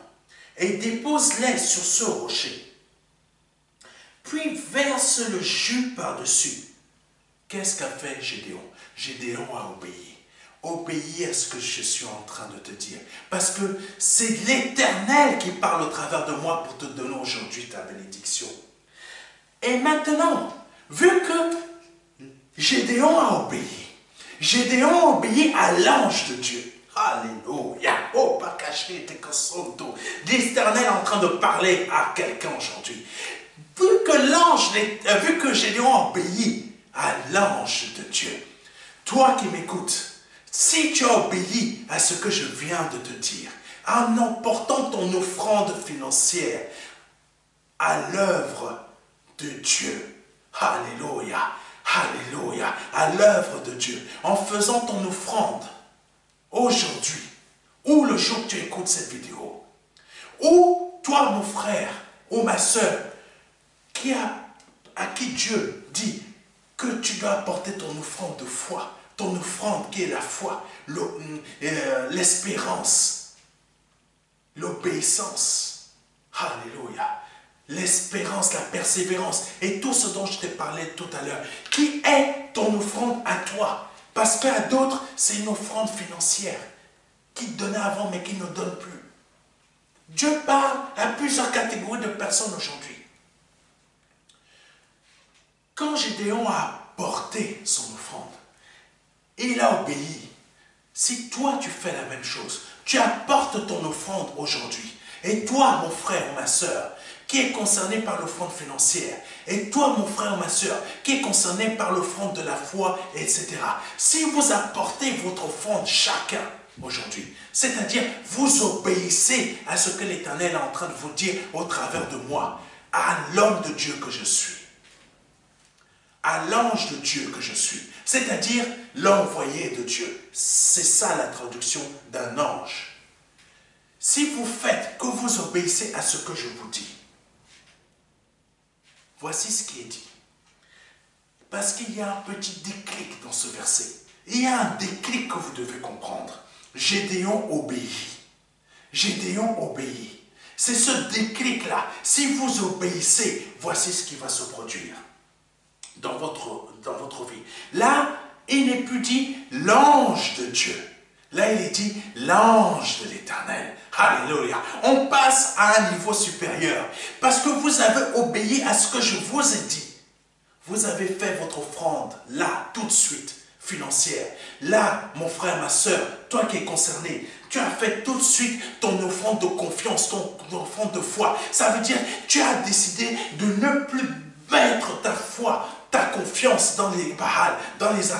et dépose-les sur ce rocher. Puis verse le jus par-dessus. Qu'est-ce qu'a fait Gédéon? Gédéon a obéi. Obéis à ce que je suis en train de te dire. Parce que c'est l'Éternel qui parle au travers de moi pour te donner aujourd'hui ta bénédiction. Et maintenant, vu que Gédéon a obéi à l'ange de Dieu. Alléluia. Oh, pas caché, t'es l'Éternel est en train de parler à quelqu'un aujourd'hui. Vu que Gédéon a obéi à l'ange de Dieu, toi qui m'écoutes, si tu as obéi à ce que je viens de te dire, en emportant ton offrande financière à l'œuvre de Dieu, alléluia, alléluia, à l'œuvre de Dieu, en faisant ton offrande aujourd'hui, ou le jour que tu écoutes cette vidéo, ou toi mon frère, ou ma soeur, à qui Dieu dit que tu dois apporter ton offrande de foi, ton offrande qui est la foi, l'espérance, l'obéissance, alléluia, l'espérance, la persévérance et tout ce dont je t'ai parlé tout à l'heure, qui est ton offrande à toi, parce qu'à d'autres, c'est une offrande financière qui te donnait avant mais qui ne donne plus. Dieu parle à plusieurs catégories de personnes aujourd'hui. Quand Gédéon a apporté son offrande, il a obéi. Si toi tu fais la même chose, tu apportes ton offrande aujourd'hui, et toi mon frère ou ma soeur, qui est concerné par l'offrande financière, et toi mon frère ou ma soeur, qui est concerné par l'offrande de la foi, etc. Si vous apportez votre offrande chacun aujourd'hui, c'est-à-dire vous obéissez à ce que l'Éternel est en train de vous dire au travers de moi, à l'homme de Dieu que je suis, à l'ange de Dieu que je suis, c'est-à-dire l'envoyé de Dieu. C'est ça la traduction d'un ange. Si vous faites que vous obéissez à ce que je vous dis, voici ce qui est dit. Parce qu'il y a un petit déclic dans ce verset. Il y a un déclic que vous devez comprendre. Gédéon obéit. Gédéon obéit. C'est ce déclic-là. Si vous obéissez, voici ce qui va se produire dans votre vie. Là, il n'est plus dit l'ange de Dieu. Là, il est dit l'ange de l'Éternel. Alléluia. On passe à un niveau supérieur. Parce que vous avez obéi à ce que je vous ai dit. Vous avez fait votre offrande, là, tout de suite, financière. Là, mon frère, ma soeur, toi qui es concerné, tu as fait tout de suite ton offrande de confiance, ton offrande de foi. Ça veut dire, tu as décidé de ne plus mettre ta foi, ta confiance dans les Baal, dans les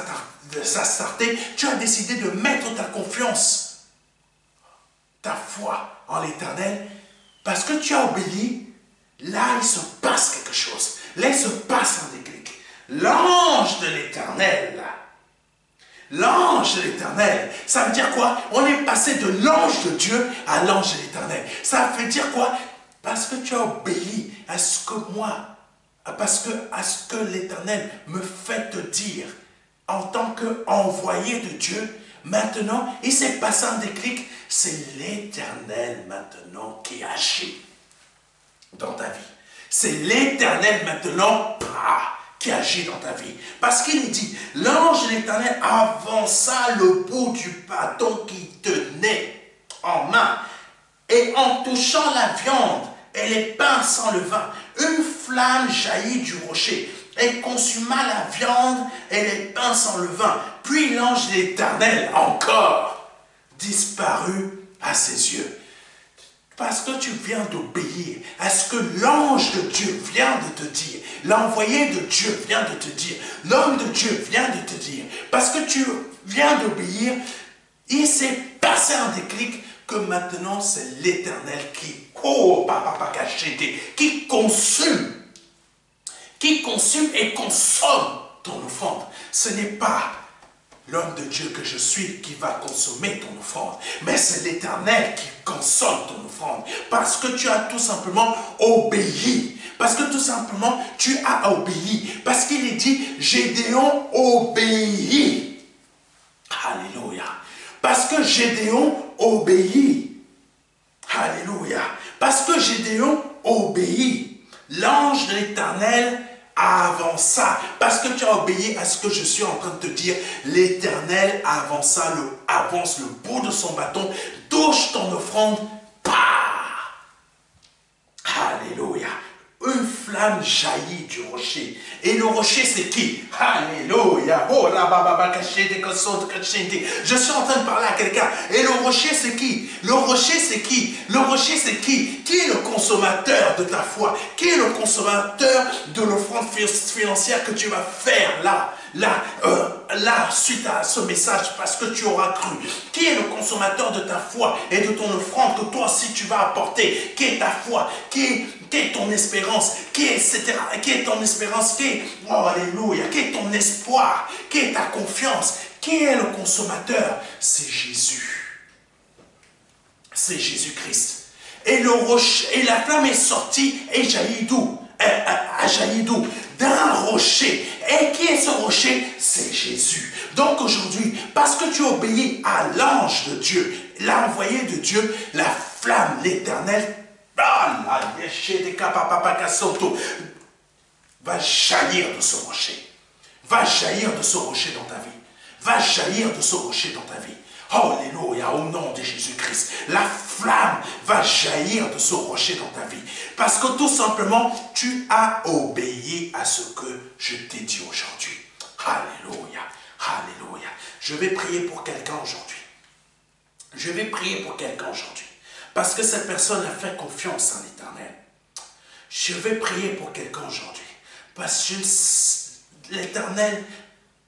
Astartés. Tu as décidé de mettre ta confiance, ta foi en l'Éternel, parce que tu as obéi. Là, il se passe quelque chose. Là, il se passe un déclic. L'ange de l'Éternel. L'ange de l'Éternel. Ça veut dire quoi? On est passé de l'ange de Dieu à l'ange de l'Éternel. Ça veut dire quoi? Parce que tu as obéi à ce que à ce que l'Éternel me fait te dire en tant qu'envoyé de Dieu. Maintenant, il s'est passé un déclic. C'est l'Éternel maintenant qui agit dans ta vie. C'est l'Éternel maintenant qui agit dans ta vie. Parce qu'il dit, l'ange de l'Éternel avança le bout du bâton qu'il tenait en main, et en touchant la viande et les pains sans levain, une flamme jaillit du rocher et consuma la viande et les pains sans levain. Puis l'ange de l'Éternel encore disparut à ses yeux. Parce que tu viens d'obéir à ce que l'ange de Dieu vient de te dire, l'envoyé de Dieu vient de te dire, l'homme de Dieu vient de te dire, parce que tu viens d'obéir, il s'est passé un déclic que maintenant c'est l'Éternel qui consume et consomme ton offrande. Ce n'est pas l'homme de Dieu que je suis qui va consommer ton offrande, mais c'est l'Éternel qui consomme ton offrande, parce que tu as tout simplement obéi, parce que tout simplement tu as obéi, parce qu'il est dit, Gédéon obéit. Alléluia. Parce que Gédéon obéit. Alléluia. Parce que Gédéon obéit. L'ange de l'Éternel avança. Parce que tu as obéi à ce que je suis en train de te dire, l'Éternel avance le bout de son bâton, touche ton offrande. Alléluia. Une flamme jaillit du rocher. Et le rocher, c'est qui? Alléluia. Oh, je suis en train de parler à quelqu'un. Et le rocher, c'est qui? Le rocher, c'est qui? Le rocher, c'est qui? Qui est le consommateur de ta foi? Qui est le consommateur de l'offrande financière que tu vas faire là, suite à ce message, parce que tu auras cru? Qui est le consommateur de ta foi et de ton offrande que toi aussi tu vas apporter? Qui est ta foi? Qui est ton espérance? Qui est ton espérance? Oh, alléluia, qui est ton espoir? Qui est ta confiance? Qui est le consommateur? C'est Jésus. C'est Jésus-Christ. Et le rocher, et la flamme est sortie et jaillit d'où? A jailli d'où? D'un rocher. Et qui est ce rocher? C'est Jésus. Donc aujourd'hui, parce que tu obéis à l'ange de Dieu, l'envoyé de Dieu, la flamme, l'Éternel, va jaillir de ce rocher. Va jaillir de ce rocher dans ta vie. Va jaillir de ce rocher dans ta vie. Alléluia, au nom de Jésus-Christ. La flamme va jaillir de ce rocher dans ta vie. Parce que tout simplement, tu as obéi à ce que je t'ai dit aujourd'hui. Alléluia, alléluia. Je vais prier pour quelqu'un aujourd'hui. Je vais prier pour quelqu'un aujourd'hui. Parce que cette personne a fait confiance en l'Éternel. Je vais prier pour quelqu'un aujourd'hui. Parce que l'Éternel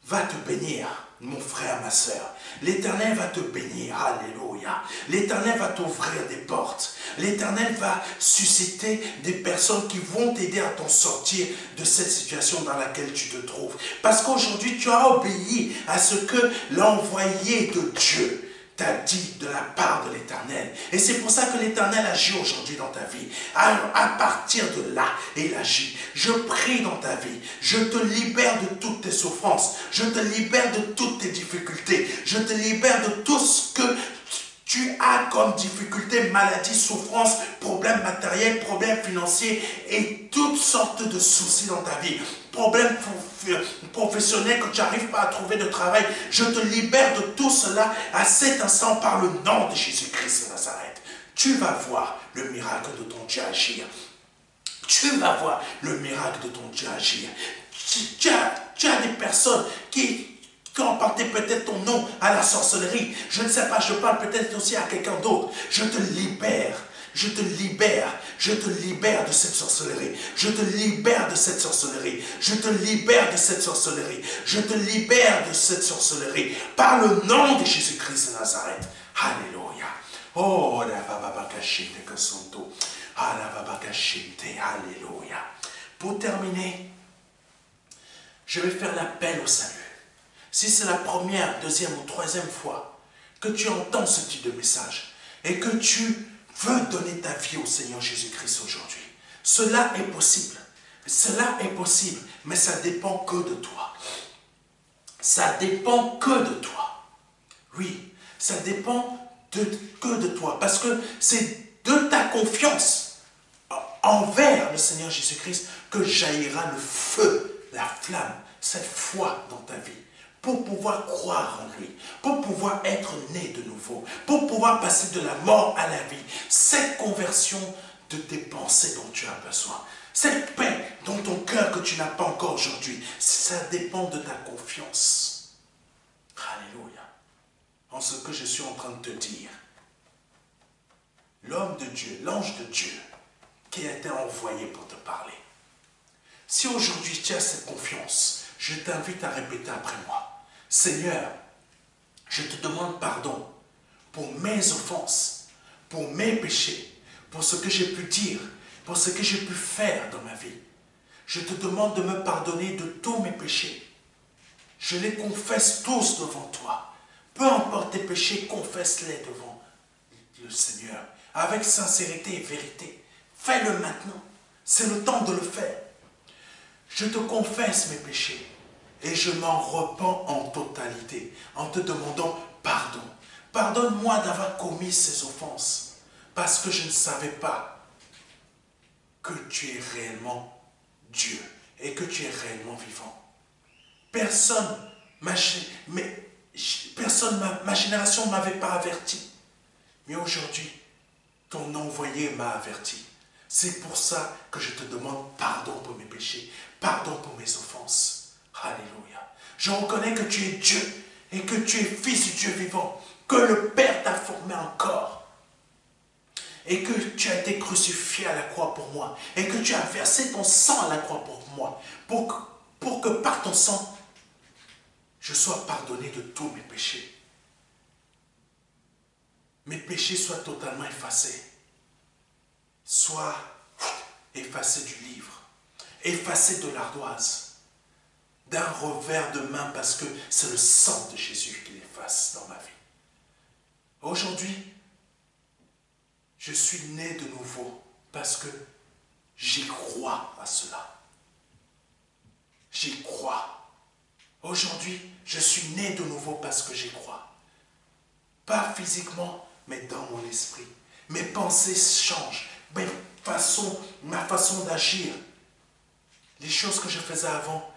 va te bénir, mon frère, ma soeur. L'Éternel va te bénir, alléluia. L'Éternel va t'ouvrir des portes. L'Éternel va susciter des personnes qui vont t'aider à t'en sortir de cette situation dans laquelle tu te trouves. Parce qu'aujourd'hui, tu as obéi à ce que l'envoyé de Dieu t'a dit de la part de l'Éternel. Et c'est pour ça que l'Éternel agit aujourd'hui dans ta vie. À partir de là, il agit. Je prie dans ta vie. Je te libère de toutes tes souffrances. Je te libère de toutes tes difficultés. Je te libère de tout ce que tu as comme difficulté, maladie, souffrance, problèmes matériels, problèmes financiers et toutes sortes de soucis dans ta vie. Problèmes professionnels que tu n'arrives pas à trouver de travail. Je te libère de tout cela à cet instant par le nom de Jésus-Christ de Nazareth. Tu vas voir le miracle de ton Dieu agir. Tu vas voir le miracle de ton Dieu agir. Tu as des personnes qui ont porté peut-être ton nom à la sorcellerie. Je ne sais pas, je parle peut-être aussi à quelqu'un d'autre. Je te libère. Je te libère. Je te libère de cette sorcellerie. Je te libère de cette sorcellerie. Je te libère de cette sorcellerie. Je te libère de cette sorcellerie. Par le nom de Jésus-Christ de Nazareth. Alléluia. Oh, la baba kashite kasonto. Ah, la baba kashite. Alléluia. Pour terminer, je vais faire l'appel au salut. Si c'est la première, deuxième ou troisième fois que tu entends ce type de message et que tu veux donner ta vie au Seigneur Jésus-Christ aujourd'hui, cela est possible. Cela est possible, mais ça dépend que de toi. Ça dépend que de toi. Oui, ça dépend que de toi. Parce que c'est de ta confiance envers le Seigneur Jésus-Christ que jaillira le feu, la flamme, cette foi dans ta vie. Pour pouvoir croire en lui, pour pouvoir être né de nouveau, pour pouvoir passer de la mort à la vie. Cette conversion de tes pensées dont tu as besoin. Cette paix dans ton cœur que tu n'as pas encore aujourd'hui, ça dépend de ta confiance. Alléluia. En ce que je suis en train de te dire. L'homme de Dieu, l'ange de Dieu, qui a été envoyé pour te parler. Si aujourd'hui tu as cette confiance, je t'invite à répéter après moi. Seigneur, je te demande pardon pour mes offenses, pour mes péchés, pour ce que j'ai pu dire, pour ce que j'ai pu faire dans ma vie. Je te demande de me pardonner de tous mes péchés. Je les confesse tous devant toi. Peu importe tes péchés, confesse-les devant le Seigneur, avec sincérité et vérité. Fais-le maintenant. C'est le temps de le faire. Je te confesse mes péchés et je m'en repens en totalité en te demandant pardon. Pardonne-moi d'avoir commis ces offenses parce que je ne savais pas que tu es réellement Dieu et que tu es réellement vivant. Ma génération ne m'avait pas averti. Mais aujourd'hui, ton envoyé m'a averti. C'est pour ça que je te demande pardon pour mes péchés, pardon pour mes offenses. Alléluia. Je reconnais que tu es Dieu et que tu es fils du Dieu vivant, que le Père t'a formé encore et que tu as été crucifié à la croix pour moi et que tu as versé ton sang à la croix pour moi, pour que par ton sang, je sois pardonné de tous mes péchés. Mes péchés soient totalement effacés. Soient effacés du livre, effacés de l'ardoise, d'un revers de main parce que c'est le sang de Jésus qui l'efface dans ma vie. Aujourd'hui, je suis né de nouveau parce que j'y crois à cela. J'y crois. Aujourd'hui, je suis né de nouveau parce que j'y crois. Pas physiquement, mais dans mon esprit. Mes pensées changent. Ma façon d'agir. Les choses que je faisais avant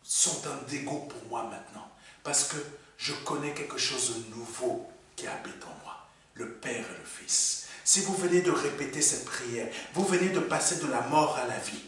sont un dégoût pour moi maintenant. Parce que je connais quelque chose de nouveau qui habite en moi. Le Père et le Fils. Si vous venez de répéter cette prière, vous venez de passer de la mort à la vie.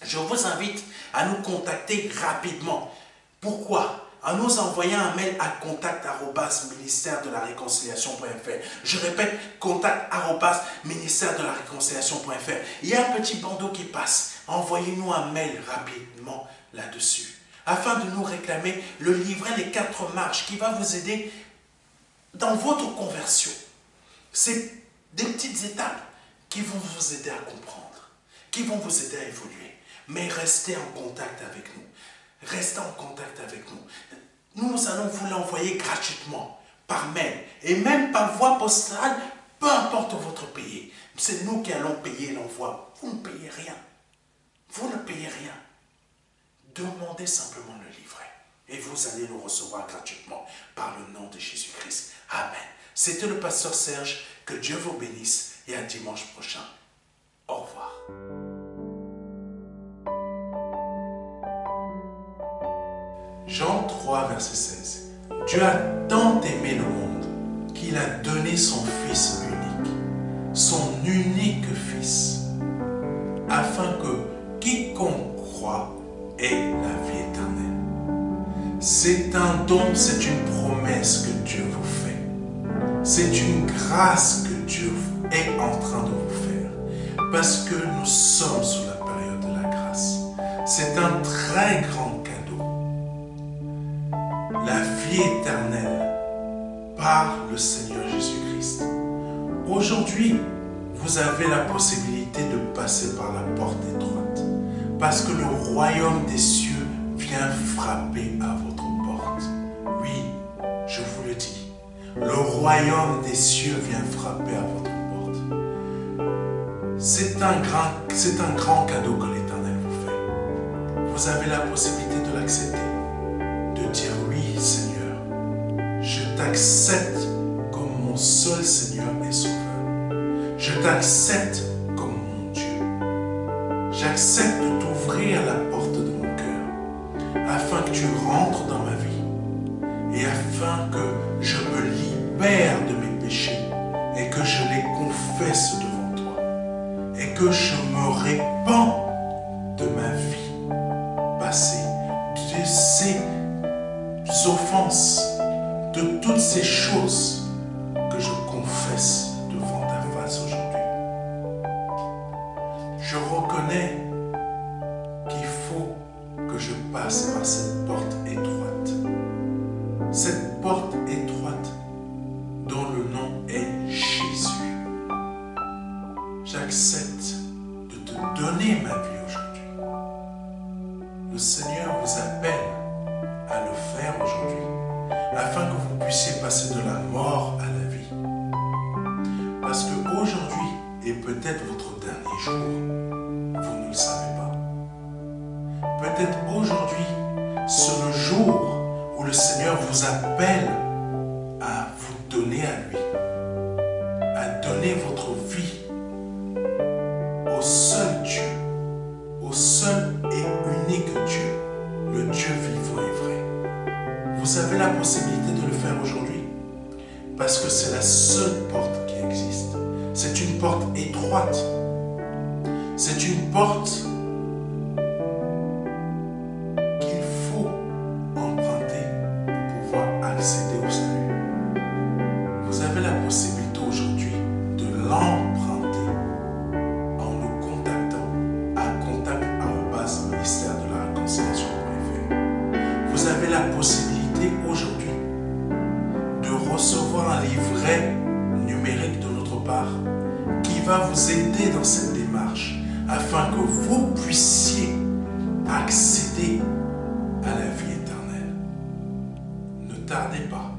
Je vous invite à nous contacter rapidement. Pourquoi ? En nous envoyant un mail à contact@ministère-de-la-réconciliation.fr. Je répète, contact@ministère-de-la-réconciliation.fr. Il y a un petit bandeau qui passe. Envoyez-nous un mail rapidement là-dessus, afin de nous réclamer le livret Les 4 marches qui va vous aider dans votre conversion. C'est des petites étapes qui vont vous aider à comprendre, qui vont vous aider à évoluer. Mais restez en contact avec nous. Restez en contact avec nous. Nous allons vous l'envoyer gratuitement, par mail, et même par voie postale, peu importe votre pays. C'est nous qui allons payer l'envoi. Vous ne payez rien. Vous ne payez rien. Demandez simplement le livret, et vous allez le recevoir gratuitement, par le nom de Jésus-Christ. Amen. C'était le pasteur Serge. Que Dieu vous bénisse, et à dimanche prochain. Au revoir. Jean 3, verset 16. Dieu a tant aimé le monde qu'il a donné son Fils unique Fils, afin que quiconque croit ait la vie éternelle. C'est un don, c'est une promesse que Dieu vous fait. C'est une grâce que Dieu est en train de vous faire, parce que nous sommes sous la période de la grâce. C'est un très grand cadeau. La vie éternelle par le Seigneur Jésus-Christ. Aujourd'hui, vous avez la possibilité de passer par la porte étroite, parce que le royaume des cieux vient frapper à votre porte. Oui, je vous le dis, le royaume des cieux vient frapper à votre porte. C'est un grand cadeau que l'Éternel vous fait. Vous avez la possibilité de l'accepter, de dire oui, Seigneur, je t'accepte comme mon seul Seigneur et Sauveur. Je t'accepte comme mon Dieu. J'accepte de t'ouvrir la porte de mon cœur afin que tu rentres dans ma vie et afin que je me libère de mes péchés et que je les confesse devant toi et que je me répands de ma vie passée, de ces offenses, de toutes ces choses que je confesse devant ta face aujourd'hui. Je reconnais qu'il faut que je passe par cette porte étroite. Cette porte étroite dont le nom est Jésus. J'accepte de te donner ma vie aujourd'hui. Le Seigneur vous appelle à le faire aujourd'hui, afin que vous puissiez passer de la mort à la vie. Parce qu'aujourd'hui est peut-être votre dernier jour, vous ne le savez pas. Peut-être aujourd'hui, c'est le jour où le Seigneur vous appelle à vous donner à lui, à donner votre vie au seul Dieu, au seul et unique Dieu, le Dieu vivant et vrai. Vous avez la possibilité de le faire aujourd'hui parce que c'est la seule porte qui existe. C'est une porte étroite. C'est une porte qu'il faut emprunter pour pouvoir accéder au salut. Vous avez la possibilité aujourd'hui de l'emprunter en nous contactant à contact@ministère de la réconciliation.fr. Vous avez la possibilité aujourd'hui de recevoir un livret numérique de notre part qui va vous aider dans cette démarche afin que vous puissiez accéder à la vie éternelle. Ne tardez pas,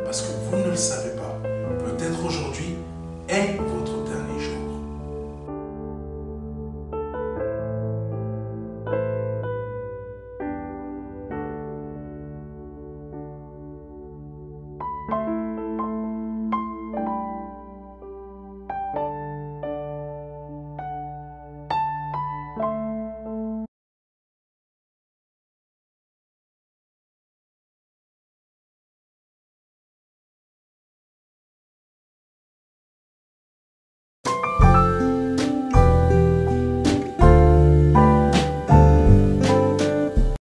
parce que vous ne le savez pas. Peut-être aujourd'hui est votre